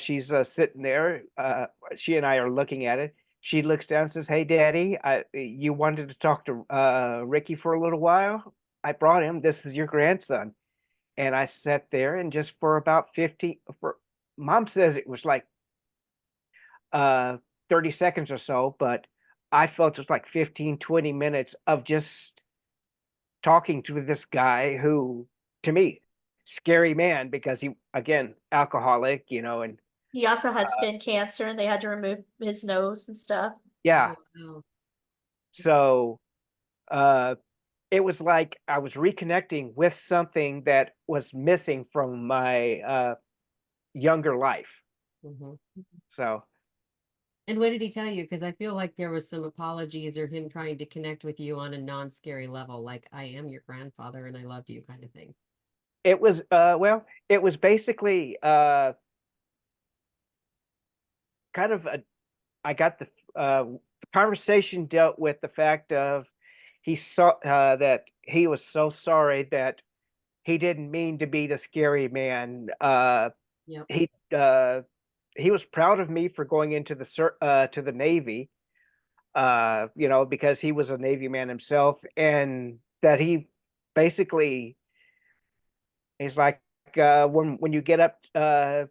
[SPEAKER 2] she's sitting there, she and I are looking at it. She looks down and says, "Hey, Daddy, you wanted to talk to Ricky for a little while? I brought him. This is your grandson." And I sat there, and just for about 15, Mom says it was like 30 seconds or so, but I felt it was like 15, 20 minutes of just talking to this guy who, to me, scary man, because he, again, alcoholic, and
[SPEAKER 3] He also had skin cancer, and they had to remove his nose and stuff.
[SPEAKER 2] yeah.
[SPEAKER 4] Oh, wow.
[SPEAKER 2] So it was like I was reconnecting with something that was missing from my younger life.
[SPEAKER 4] Mhm.
[SPEAKER 2] So
[SPEAKER 4] And what did he tell you? Because I feel like there was some apologies or him trying to connect with you on a non-scary level, like I am your grandfather and I loved you kind of thing.
[SPEAKER 2] it was well, it was basically kind of a I got the conversation dealt with the fact of he saw that he was so sorry that he didn't mean to be the scary man.
[SPEAKER 4] Yep.
[SPEAKER 2] He was proud of me for going into to the Navy, you know, because he was a Navy man himself, and that he basically is like when you get up to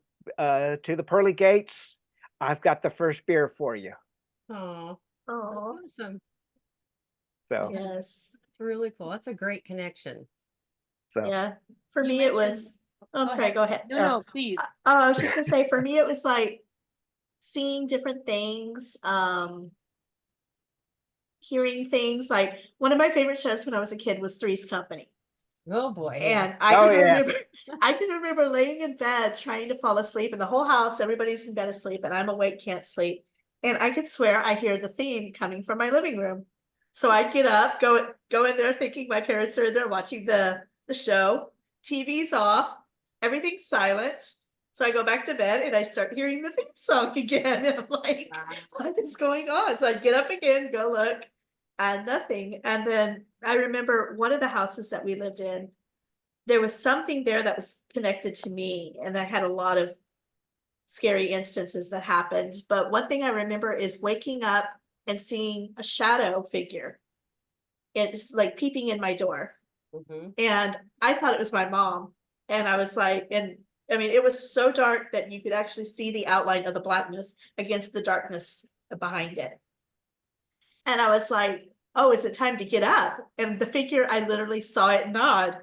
[SPEAKER 2] the pearly gates, I've got the first beer for you.
[SPEAKER 4] Oh,
[SPEAKER 3] Oh,
[SPEAKER 4] that's awesome.
[SPEAKER 2] So
[SPEAKER 3] yes.
[SPEAKER 4] It's really cool. That's a great connection.
[SPEAKER 2] so
[SPEAKER 3] Yeah. For
[SPEAKER 5] You
[SPEAKER 3] me, it
[SPEAKER 5] mentioned-
[SPEAKER 3] was, oh, I'm
[SPEAKER 5] Go
[SPEAKER 3] sorry,
[SPEAKER 5] ahead.
[SPEAKER 3] go ahead.
[SPEAKER 5] No, please.
[SPEAKER 3] I was just gonna say, for me, it was like seeing different things, hearing things. Like one of my favorite shows when I was a kid was Three's Company.
[SPEAKER 4] Oh boy. Yeah.
[SPEAKER 3] And I
[SPEAKER 2] Oh,
[SPEAKER 3] can
[SPEAKER 2] yes.
[SPEAKER 3] remember, I can remember laying in bed trying to fall asleep, and the whole house, everybody's in bed asleep, and I'm awake, can't sleep. And I could swear I hear the theme coming from my living room. So I'd get up, go in there thinking my parents are in there watching the show. TV's off, everything's silent. So I go back to bed and I start hearing the theme song again. And I'm like,
[SPEAKER 4] Wow.
[SPEAKER 3] what is going on? So I'd get up again, go look, and nothing. And then I remember one of the houses that we lived in, there was something there that was connected to me, and I had a lot of scary instances that happened. But one thing I remember is waking up and seeing a shadow figure. It's like peeping in my door.
[SPEAKER 4] Mhm.
[SPEAKER 3] And I thought it was my mom. And I was like, and I mean, it was so dark that you could actually see the outline of the blackness against the darkness behind it. And I was like, oh, is it time to get up? And the figure, I literally saw it nod.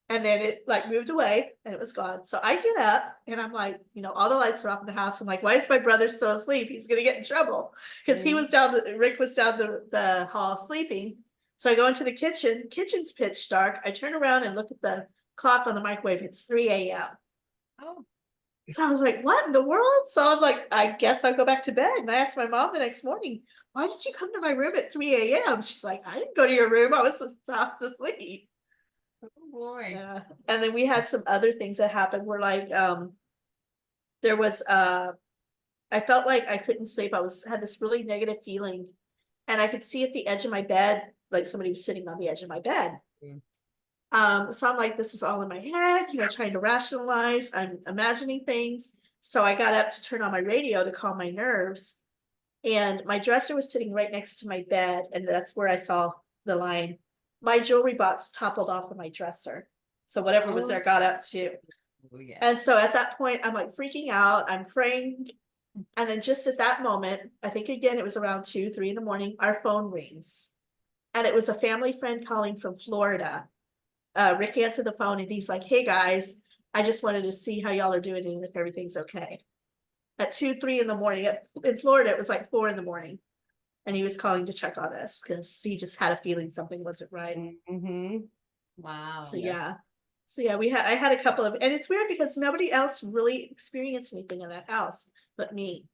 [SPEAKER 3] And then it like moved away and it was gone. So I get up and I'm like, you know, all the lights are off in the house. I'm like, why is my brother still asleep? He's gonna get in trouble. Because he was down, Rick was down the hall sleeping. So I go into the kitchen, kitchen's pitch dark. I turn around and look at the clock on the microwave. It's 3 a.m.
[SPEAKER 5] Oh,
[SPEAKER 3] So I was like, what in the world? So I'm like, I guess I'll go back to bed. And I asked my mom the next morning, why did you come to my room at 3 a.m.? She's like, I didn't go to your room. I was fast asleep.
[SPEAKER 4] Oh boy.
[SPEAKER 3] Yeah. And then we had some other things that happened where like there was I felt like I couldn't sleep. Had this really negative feeling, and I could see at the edge of my bed like somebody was sitting on the edge of my bed.
[SPEAKER 4] Mm.
[SPEAKER 3] So I'm like, this is all in my head, you know, trying to rationalize. I'm imagining things. So I got up to turn on my radio to calm my nerves, and my dresser was sitting right next to my bed, and that's where I saw the line. My jewelry box toppled off of my dresser. So whatever was there got up too.
[SPEAKER 4] Oh yeah.
[SPEAKER 3] And so at that point, I'm like freaking out. I'm praying. And then just at that moment, I think again, it was around 2, 3 in the morning, our phone rings. And it was a family friend calling from Florida. Rick answered the phone and he's like, hey guys, I just wanted to see how y'all are doing and if everything's okay. At 2, 3 in the morning. In Florida, it was like 4 in the morning. And he was calling to check on us because he just had a feeling something wasn't right.
[SPEAKER 4] Mm-hmm.
[SPEAKER 5] wow.
[SPEAKER 3] So yeah. So yeah, I had a couple of, and it's weird because nobody else really experienced anything in that house but me.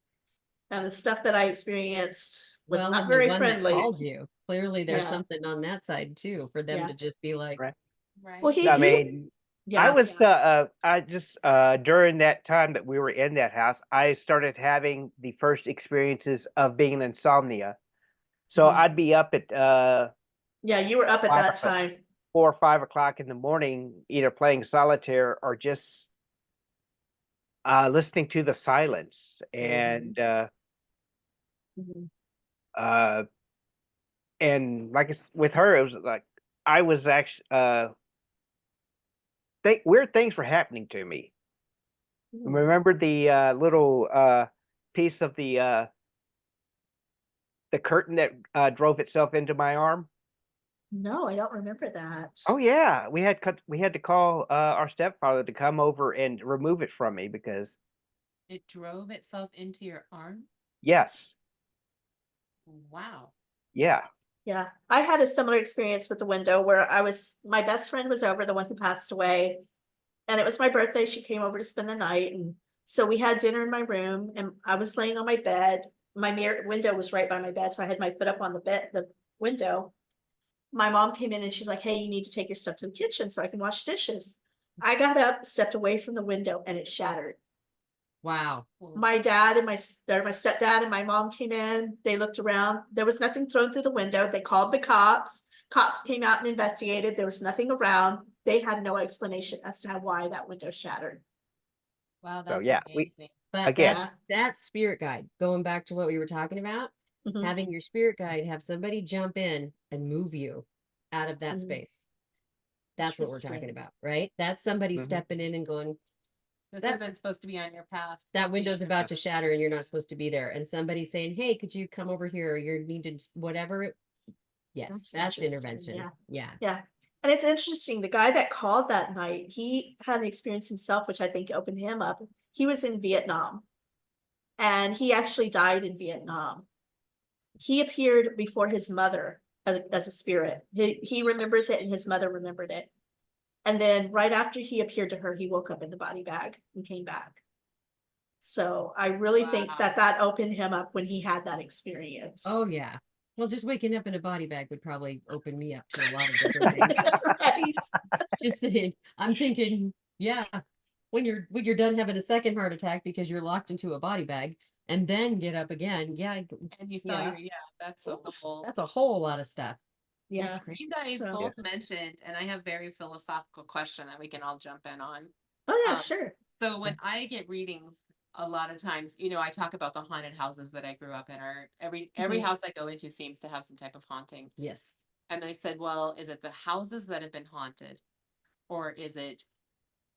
[SPEAKER 3] And the stuff that I experienced was
[SPEAKER 4] Well,
[SPEAKER 3] not
[SPEAKER 4] and the
[SPEAKER 3] very
[SPEAKER 4] one that
[SPEAKER 3] friendly.
[SPEAKER 4] called you. Clearly there's
[SPEAKER 3] Yeah.
[SPEAKER 4] something on that side too, for them
[SPEAKER 3] Yeah.
[SPEAKER 4] to just be like,
[SPEAKER 2] right.
[SPEAKER 5] Right.
[SPEAKER 3] Well,
[SPEAKER 2] I mean, I
[SPEAKER 3] yeah.
[SPEAKER 2] was I just during that time that we were in that house, I started having the first experiences of being in insomnia. So
[SPEAKER 3] Mhm.
[SPEAKER 2] I'd be up at
[SPEAKER 3] Yeah, you were up at
[SPEAKER 2] Five
[SPEAKER 3] that
[SPEAKER 2] o'clock.
[SPEAKER 3] time.
[SPEAKER 2] 4 or 5 o'clock in the morning, either playing solitaire or just listening to the silence. And
[SPEAKER 3] Mhm.
[SPEAKER 2] uh like with her, it was like I was actually weird things were happening to me.
[SPEAKER 3] Mhm.
[SPEAKER 2] Remember the little piece of the curtain that drove itself into my arm?
[SPEAKER 3] No, I don't remember that.
[SPEAKER 2] Oh yeah, we had to call our stepfather to come over and remove it from me because
[SPEAKER 5] It drove itself into your arm.
[SPEAKER 2] yes,
[SPEAKER 5] Wow.
[SPEAKER 2] yeah.
[SPEAKER 3] Yeah, I had a similar experience with the window where my best friend was over, the one who passed away, and it was my birthday. She came over to spend the night, and so we had dinner in my room, and I was laying on my bed. My mirror window was right by my bed, so I had my foot up on the window. My mom came in and she's like, "Hey, you need to take your stuff to the kitchen so I can wash dishes." I got up, stepped away from the window, and it shattered.
[SPEAKER 4] Wow.
[SPEAKER 3] My dad and my stepdad and my mom came in. They looked around. There was nothing thrown through the window. They called the cops. Cops came out and investigated. There was nothing around. They had no explanation as to why that window shattered.
[SPEAKER 5] Wow,
[SPEAKER 2] So
[SPEAKER 5] that's
[SPEAKER 2] yeah,
[SPEAKER 5] amazing.
[SPEAKER 4] But
[SPEAKER 2] again,
[SPEAKER 4] that's spirit guide. Going back to what we were talking about,
[SPEAKER 3] Mhm.
[SPEAKER 4] having your spirit guide have somebody jump in and move you out of that
[SPEAKER 3] Mhm.
[SPEAKER 4] space. That's what we're talking
[SPEAKER 3] Interesting.
[SPEAKER 4] about, right? That's somebody
[SPEAKER 2] Mhm.
[SPEAKER 4] stepping in and going,
[SPEAKER 5] This
[SPEAKER 4] that
[SPEAKER 5] isn't supposed to be on your path.
[SPEAKER 4] that window's about to shatter and you're not supposed to be there. And somebody saying, "Hey, could you come over here? You need to whatever it." Yes, that's
[SPEAKER 3] Interesting.
[SPEAKER 4] intervention.
[SPEAKER 3] Yeah.
[SPEAKER 4] Yeah.
[SPEAKER 3] Yeah. And it's interesting. The guy that called that night, he had an experience himself, which I think opened him up. He was in Vietnam and he actually died in Vietnam. He appeared before his mother as a spirit. He remembers it and his mother remembered it. And then right after he appeared to her, he woke up in the body bag and came back. So I really think
[SPEAKER 5] Wow.
[SPEAKER 3] that opened him up when he had that experience.
[SPEAKER 4] Oh yeah. Well, just waking up in a body bag would probably open me up to a lot of different things.
[SPEAKER 3] Right.
[SPEAKER 4] Just saying. I'm thinking, yeah, when you're done having a second heart attack because you're locked into a body bag and then get up again. Yeah,
[SPEAKER 5] And you saw
[SPEAKER 3] Yeah.
[SPEAKER 5] that's a whole.
[SPEAKER 4] that's a whole lot of stuff.
[SPEAKER 3] Yeah.
[SPEAKER 4] That's crazy.
[SPEAKER 5] You guys
[SPEAKER 3] So-
[SPEAKER 5] both mentioned, and I have very philosophical question that we can all jump in on.
[SPEAKER 3] Oh yeah,
[SPEAKER 5] Um,
[SPEAKER 3] sure.
[SPEAKER 5] So when I get readings, a lot of times, I talk about the haunted houses that I grew up in, or every
[SPEAKER 3] Mhm.
[SPEAKER 5] house I go into seems to have some type of haunting.
[SPEAKER 4] Yes.
[SPEAKER 5] And I said, well, is it the houses that have been haunted, or is it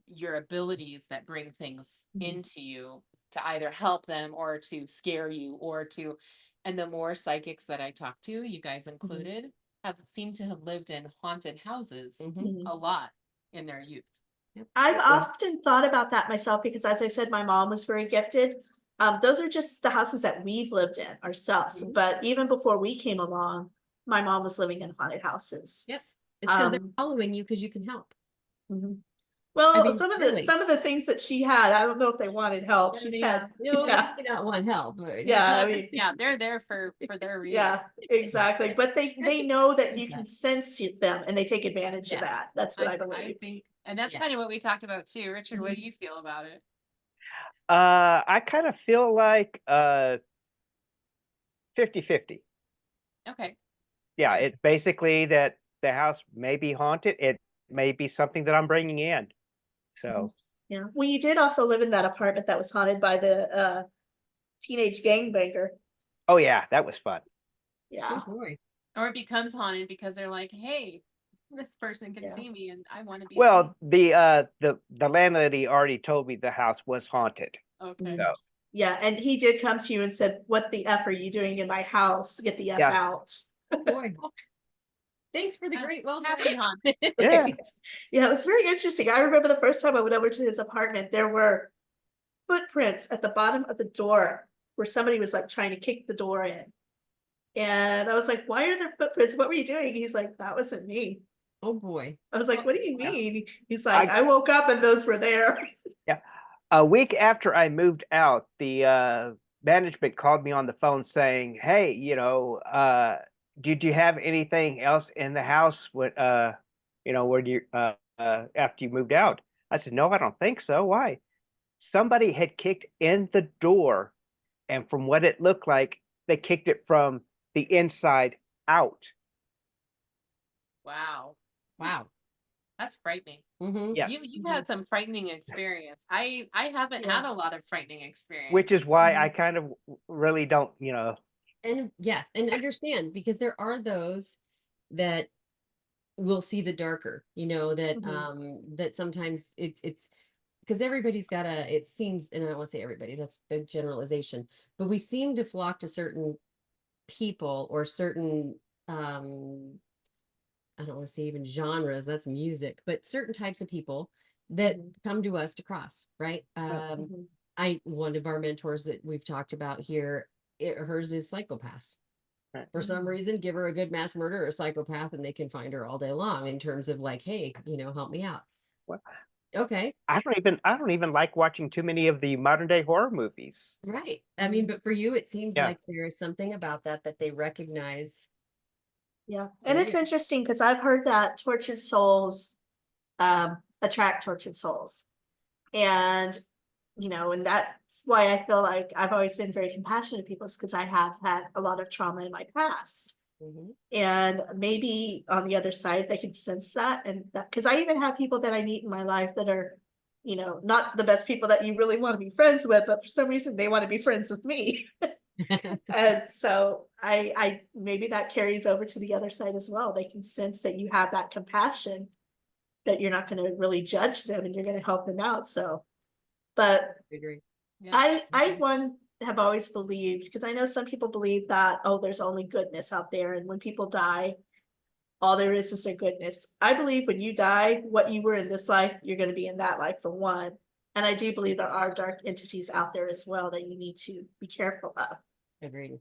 [SPEAKER 5] your abilities that bring things
[SPEAKER 3] Mhm.
[SPEAKER 5] into you to either help them or to scare you or to, and the more psychics that I talk to, you guys included, have seemed to have lived in haunted houses
[SPEAKER 4] Mhm.
[SPEAKER 5] a lot in their youth.
[SPEAKER 3] I've
[SPEAKER 2] Yeah.
[SPEAKER 3] often thought about that myself because, as I said, my mom was very gifted. Those are just the houses that we've lived in ourselves.
[SPEAKER 4] Mhm.
[SPEAKER 3] But even before we came along, my mom was living in haunted houses.
[SPEAKER 4] Yes. It's because they're
[SPEAKER 3] Um,
[SPEAKER 4] following you because you can help.
[SPEAKER 3] mhm. Well,
[SPEAKER 4] mean, really.
[SPEAKER 3] some of the things that she had, I don't know if they wanted help. She said,
[SPEAKER 4] You'll
[SPEAKER 3] yeah,
[SPEAKER 4] not want help.
[SPEAKER 3] yeah, I mean,
[SPEAKER 5] They're there for their reason.
[SPEAKER 3] yeah, exactly. But they know that you
[SPEAKER 4] Okay.
[SPEAKER 3] can sense them and they take advantage of
[SPEAKER 4] Yes.
[SPEAKER 3] that. That's what I
[SPEAKER 5] I
[SPEAKER 3] believe.
[SPEAKER 5] think, and that's
[SPEAKER 4] Yeah.
[SPEAKER 5] kind of what we talked about too. Richard, what do
[SPEAKER 3] Mhm.
[SPEAKER 5] you feel about it?
[SPEAKER 2] I kind of feel like 50-50.
[SPEAKER 5] Okay.
[SPEAKER 2] Yeah,
[SPEAKER 5] Good.
[SPEAKER 2] it's basically that the house may be haunted. It may be something that I'm bringing in. So,
[SPEAKER 3] Yeah. Well, you did also live in that apartment that was haunted by the teenage gangbanger.
[SPEAKER 2] oh yeah, that was fun.
[SPEAKER 3] Yeah.
[SPEAKER 4] Oh boy.
[SPEAKER 5] Or it becomes haunted because they're like, hey, this person can
[SPEAKER 3] Yeah.
[SPEAKER 5] see me and I want to be
[SPEAKER 2] Well, the landlady already told me the house was haunted.
[SPEAKER 5] seen. Okay.
[SPEAKER 2] So,
[SPEAKER 3] Yeah. And he did come to you and said, "What the F are you doing in my house? Get the F
[SPEAKER 2] Yeah.
[SPEAKER 3] out."
[SPEAKER 4] Oh boy. Thanks for the great
[SPEAKER 5] That's
[SPEAKER 4] welcome.
[SPEAKER 5] happy haunted.
[SPEAKER 2] yeah.
[SPEAKER 3] Right? Yeah, it was very interesting. I remember the first time I went over to his apartment, there were footprints at the bottom of the door where somebody was like trying to kick the door in. And I was like, "Why are there footprints? What were you doing?" He's like, "That wasn't me."
[SPEAKER 4] Oh boy.
[SPEAKER 3] I was like,
[SPEAKER 5] Well,
[SPEAKER 3] "What do you
[SPEAKER 2] yeah.
[SPEAKER 3] mean?" He's like,
[SPEAKER 2] I
[SPEAKER 3] "I woke up and those were there."
[SPEAKER 2] Yeah. A week after I moved out, the management called me on the phone saying, "Hey, did you have anything else in the house when you after you moved out?" I said, "No, I don't think so. Why?" Somebody had kicked in the door, and from what it looked like, they kicked it from the inside out.
[SPEAKER 5] wow.
[SPEAKER 4] Wow.
[SPEAKER 5] That's frightening.
[SPEAKER 4] Mm-hmm.
[SPEAKER 2] Yes.
[SPEAKER 5] You've had some frightening experience. I haven't had
[SPEAKER 3] Yeah.
[SPEAKER 5] a lot of frightening
[SPEAKER 2] Which
[SPEAKER 5] experience.
[SPEAKER 2] is why I kind of really don't,
[SPEAKER 4] And yes, and understand because there are those that will see the darker, that
[SPEAKER 3] Mhm.
[SPEAKER 4] that sometimes it's because everybody's got it seems, and I don't want to say everybody, that's a generalization, but we seem to flock to certain people or certain I don't want to say even genres, that's music, but certain types of people that
[SPEAKER 3] Mhm.
[SPEAKER 4] come to us to cross, right?
[SPEAKER 3] Mhm.
[SPEAKER 4] One of our mentors that we've talked about here, hers is psychopaths, For some reason, give her a good mass murderer or psychopath and they can find her all day long in terms of like, hey, help me out.
[SPEAKER 2] Well,
[SPEAKER 4] Okay.
[SPEAKER 2] I don't even like watching too many of the modern day horror movies.
[SPEAKER 4] Right. I mean, but for you, it seems
[SPEAKER 2] Yeah.
[SPEAKER 4] like there is something about that they recognize.
[SPEAKER 3] Yeah. And it's interesting because I've heard that tortured souls attract tortured souls. And and that's why I feel like I've always been very compassionate to people, is because I have had a lot of trauma in my past. And maybe on the other side, they can sense that. And that, because I even have people that I meet in my life that are, not the best people that you really want to be friends with, but for some reason they want to be friends with me. And so I maybe that carries over to the other side as well. They can sense that you have that compassion, that you're not going to really judge them and you're going to help them out. So, but
[SPEAKER 4] I agree.
[SPEAKER 3] I have always believed, because I know some people believe that, oh, there's only goodness out there, and when people die, all there is their goodness. I believe when you die, what you were in this life, you're going to be in that life, for one. And I do believe there are dark entities out there as well that you need to be careful of.
[SPEAKER 4] Agreed.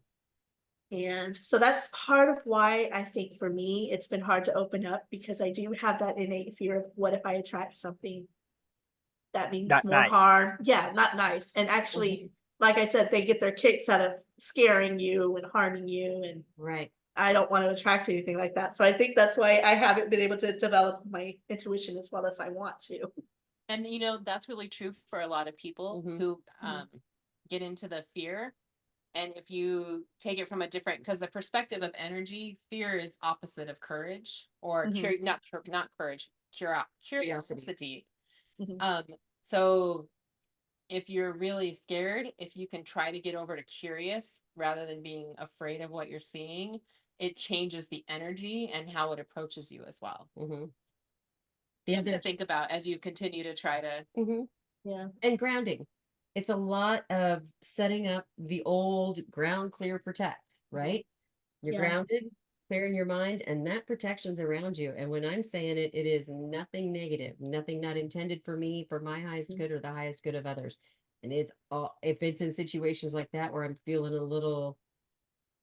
[SPEAKER 3] And so that's part of why I think for me it's been hard to open up, because I do have that innate fear of, what if I attract something that means
[SPEAKER 2] Not
[SPEAKER 3] more
[SPEAKER 2] nice.
[SPEAKER 3] harm? Yeah, not nice. And actually, like I said, they get their kicks out of scaring you and harming you. And
[SPEAKER 4] Right.
[SPEAKER 3] I don't want to attract anything like that. So I think that's why I haven't been able to develop my intuition as well as I want to.
[SPEAKER 5] And that's really true for a lot of people who get into the fear. And if you take it from a different, because the perspective of energy, fear is opposite of courage, or not courage, curiosity. So if you're really scared, if you can try to get over to curious rather than being afraid of what you're seeing, it changes the energy and how it approaches you as well. Something to think about as you continue to try to.
[SPEAKER 3] Yeah.
[SPEAKER 4] And grounding. It's a lot of setting up the old ground, clear, protect, right? You're grounded, clear in your mind, and that protection's around you. And when I'm saying it, it is nothing negative, nothing not intended for me, for my highest good or the highest good of others. And it's all, if it's in situations like that where I'm feeling a little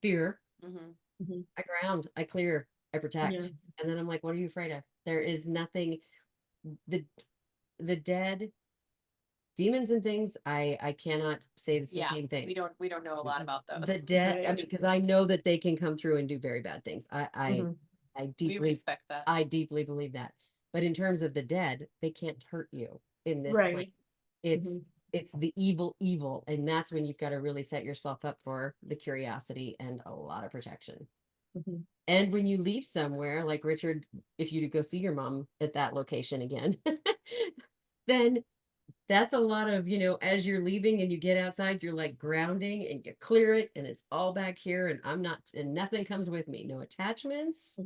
[SPEAKER 4] fear, I ground, I clear, I protect. And then I'm like, what are you afraid of? There is nothing, the dead, demons and things, I cannot say it's the same thing.
[SPEAKER 5] We don't know a lot about those.
[SPEAKER 4] The dead, I mean, because I know that they can come through and do very bad things. I deeply
[SPEAKER 5] respect that.
[SPEAKER 4] I deeply believe that. But in terms of the dead, they can't hurt you in this plane. It's the evil, and that's when you've got to really set yourself up for the curiosity and a lot of protection. And when you leave somewhere, like Richard, if you go see your mom at that location again, then that's a lot of, as you're leaving and you get outside, you're like grounding and you clear it and it's all back here, and nothing comes with me. No attachments,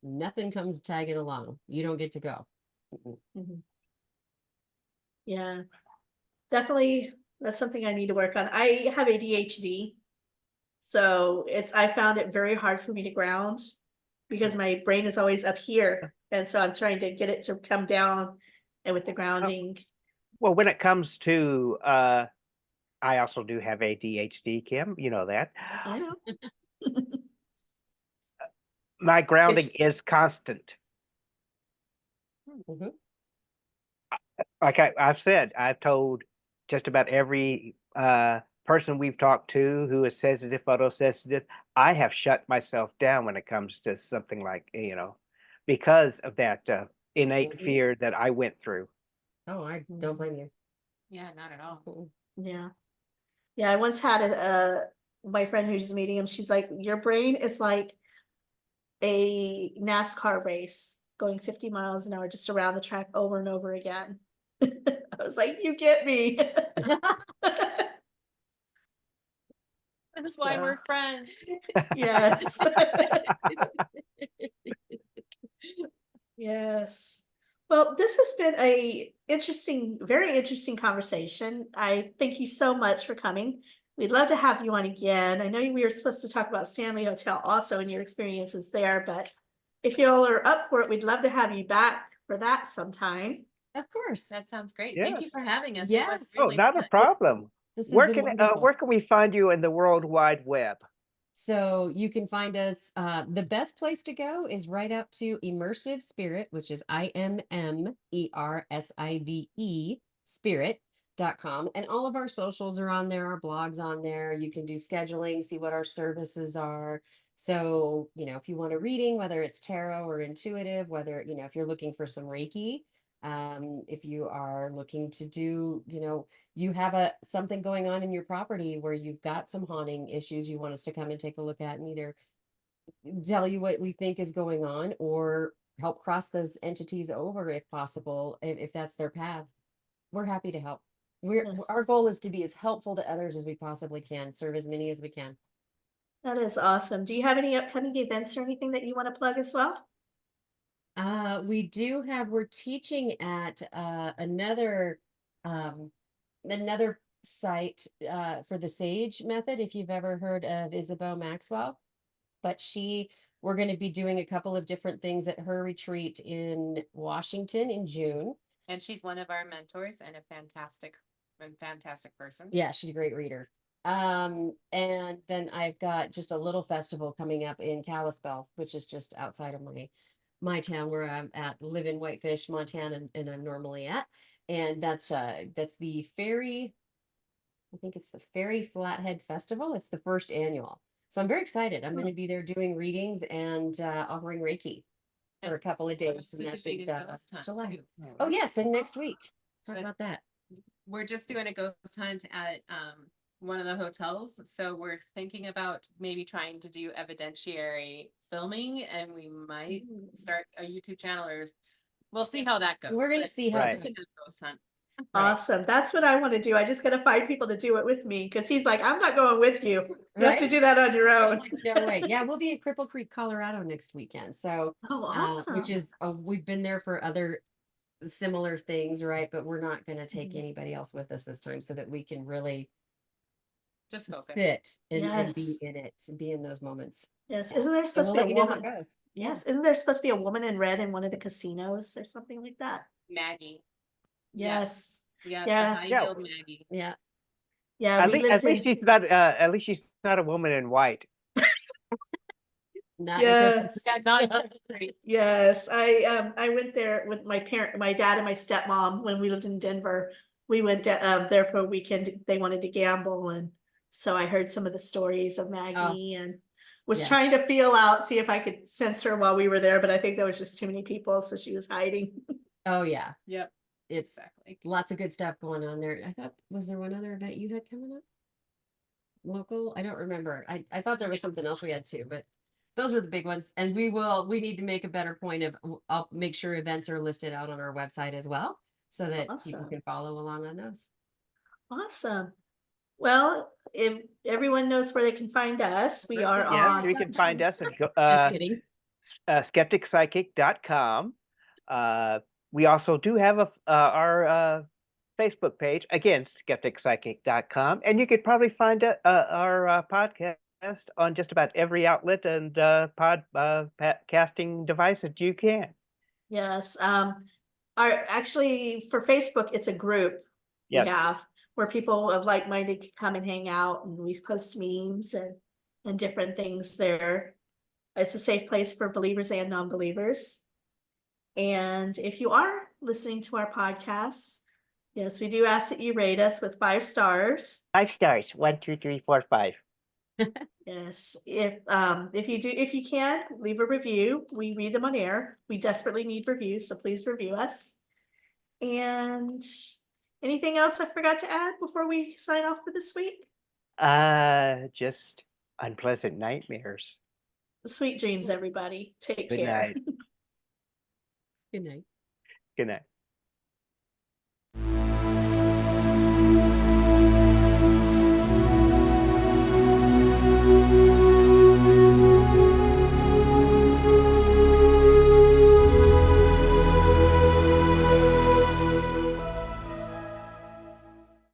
[SPEAKER 4] nothing comes tagging along. You don't get to go.
[SPEAKER 3] Yeah, definitely. That's something I need to work on. I have ADHD. So I found it very hard for me to ground, because my brain is always up here. And so I'm trying to get it to come down, and with the grounding.
[SPEAKER 2] Well, when it comes to, I also do have ADHD, Kim, you know that.
[SPEAKER 3] I know.
[SPEAKER 2] My grounding is constant. Like I've said, I've told just about every person we've talked to who is sensitive, photosensitive, I have shut myself down when it comes to something like, because of that innate fear that I went through.
[SPEAKER 4] Oh, I don't blame you.
[SPEAKER 5] Yeah, not at all.
[SPEAKER 3] Yeah. Yeah, I once had my friend who's meeting him, she's like, your brain is like a NASCAR race going 50 miles an hour just around the track over and over again. I was like, you get me.
[SPEAKER 5] That's why we're friends.
[SPEAKER 3] Yes. Yes. Well, this has been a very interesting conversation. I thank you so much for coming. We'd love to have you on again. I know we were supposed to talk about Stanley Hotel also and your experiences there, but if you all are up for it, we'd love to have you back for that sometime.
[SPEAKER 4] Of course.
[SPEAKER 5] That sounds great.
[SPEAKER 2] Yes.
[SPEAKER 5] Thank you for having us.
[SPEAKER 4] Yes.
[SPEAKER 5] It was really
[SPEAKER 2] not
[SPEAKER 5] fun.
[SPEAKER 2] a problem.
[SPEAKER 4] This has
[SPEAKER 2] Where
[SPEAKER 4] been
[SPEAKER 2] can
[SPEAKER 4] wonderful.
[SPEAKER 2] where can we find you in the World Wide Web?
[SPEAKER 4] So you can find us. The best place to go is right out to Immersive Spirit, which is IMMERSIVE spirit.com. And all of our socials are on there, our blogs on there. You can do scheduling, see what our services are. So, if you want a reading, whether it's tarot or intuitive, whether, if you're looking for some Reiki, if you are looking to do, you have something going on in your property where you've got some haunting issues you want us to come and take a look at and either tell you what we think is going on or help cross those entities over if possible, if that's their path. We're happy to help. Our goal is to be as helpful to others as we possibly can, serve as many as we can.
[SPEAKER 3] That is awesome. Do you have any upcoming events or anything that you want to plug as well?
[SPEAKER 4] We're teaching at another site for the Sage method, if you've ever heard of Isabeau Maxwell. But we're going to be doing a couple of different things at her retreat in Washington in June.
[SPEAKER 5] And she's one of our mentors and a fantastic person.
[SPEAKER 4] Yeah, she's a great reader. And then I've got just a little festival coming up in Kalispell, which is just outside of my town where I'm at, live in Whitefish, Montana, and I'm normally at. And that's the Ferry, I think it's the Ferry Flathead Festival. It's the first annual. So I'm very excited. I'm going to be there doing readings and offering Reiki for a couple of days. And that's in July. Oh, yes. And next week. Talk about that.
[SPEAKER 5] We're just doing a ghost hunt at one of the hotels. So we're thinking about maybe trying to do evidentiary filming, and we might start a YouTube channel, or we'll see how that goes.
[SPEAKER 4] We're going to see how
[SPEAKER 5] it's a ghost hunt.
[SPEAKER 3] Awesome. That's what I want to do. I just got to find people to do it with me because he's like, I'm not going with you. You have to do that on your own.
[SPEAKER 4] No way. Yeah, we'll be in Cripple Creek, Colorado next weekend. So,
[SPEAKER 3] awesome.
[SPEAKER 4] Which is, we've been there for other similar things, right? But we're not going to take anybody else with us this time so that we can really
[SPEAKER 5] just
[SPEAKER 4] sit and be in it and be in those moments.
[SPEAKER 3] Yes. Isn't there supposed to be a woman?
[SPEAKER 4] Yes.
[SPEAKER 3] Isn't there supposed to be a woman in red in one of the casinos or something like that?
[SPEAKER 5] Maggie.
[SPEAKER 3] Yes.
[SPEAKER 5] Yeah. Maggie.
[SPEAKER 4] Yeah.
[SPEAKER 3] Yeah.
[SPEAKER 2] At least she's not. At least she's not a woman in white.
[SPEAKER 3] Yes. Yes. I went there with my dad and my stepmom when we lived in Denver. We went there for a weekend. They wanted to gamble, and so I heard some of the stories of Maggie and was trying to see if I could sense her while we were there, but I think there was just too many people, so she was hiding.
[SPEAKER 4] Oh yeah.
[SPEAKER 5] Yep.
[SPEAKER 4] It's lots of good stuff going on there. I thought, was there one other event you had coming up? Local? I don't remember. I thought there was something else we had too, but those were the big ones. And we need to make a better point of, I'll make sure events are listed out on our website as well, so that people can follow along on those.
[SPEAKER 3] Awesome. Well, if everyone knows where they can find us, we are on.
[SPEAKER 2] You can find us at
[SPEAKER 4] just kidding.
[SPEAKER 2] skepticpsychic.com. We also do have our Facebook page, again, skepticpsychic.com. And you could probably find our podcast on just about every outlet and podcasting device that you can.
[SPEAKER 3] Yes. Actually, for Facebook, it's a group we have where people of like-minded can come and hang out, and we post memes and different things there. It's a safe place for believers and non-believers. And if you are listening to our podcasts, yes, we do ask that you rate us with 5 stars.
[SPEAKER 2] 5 stars. 1, 2, 3, 4, 5.
[SPEAKER 3] Yes. If you can, leave a review. We read them on air. We desperately need reviews, so please review us. And anything else I forgot to add before we sign off for this week?
[SPEAKER 2] Just unpleasant nightmares.
[SPEAKER 3] Sweet dreams, everybody. Take care.
[SPEAKER 2] Good night.
[SPEAKER 4] Good night.
[SPEAKER 2] Good night.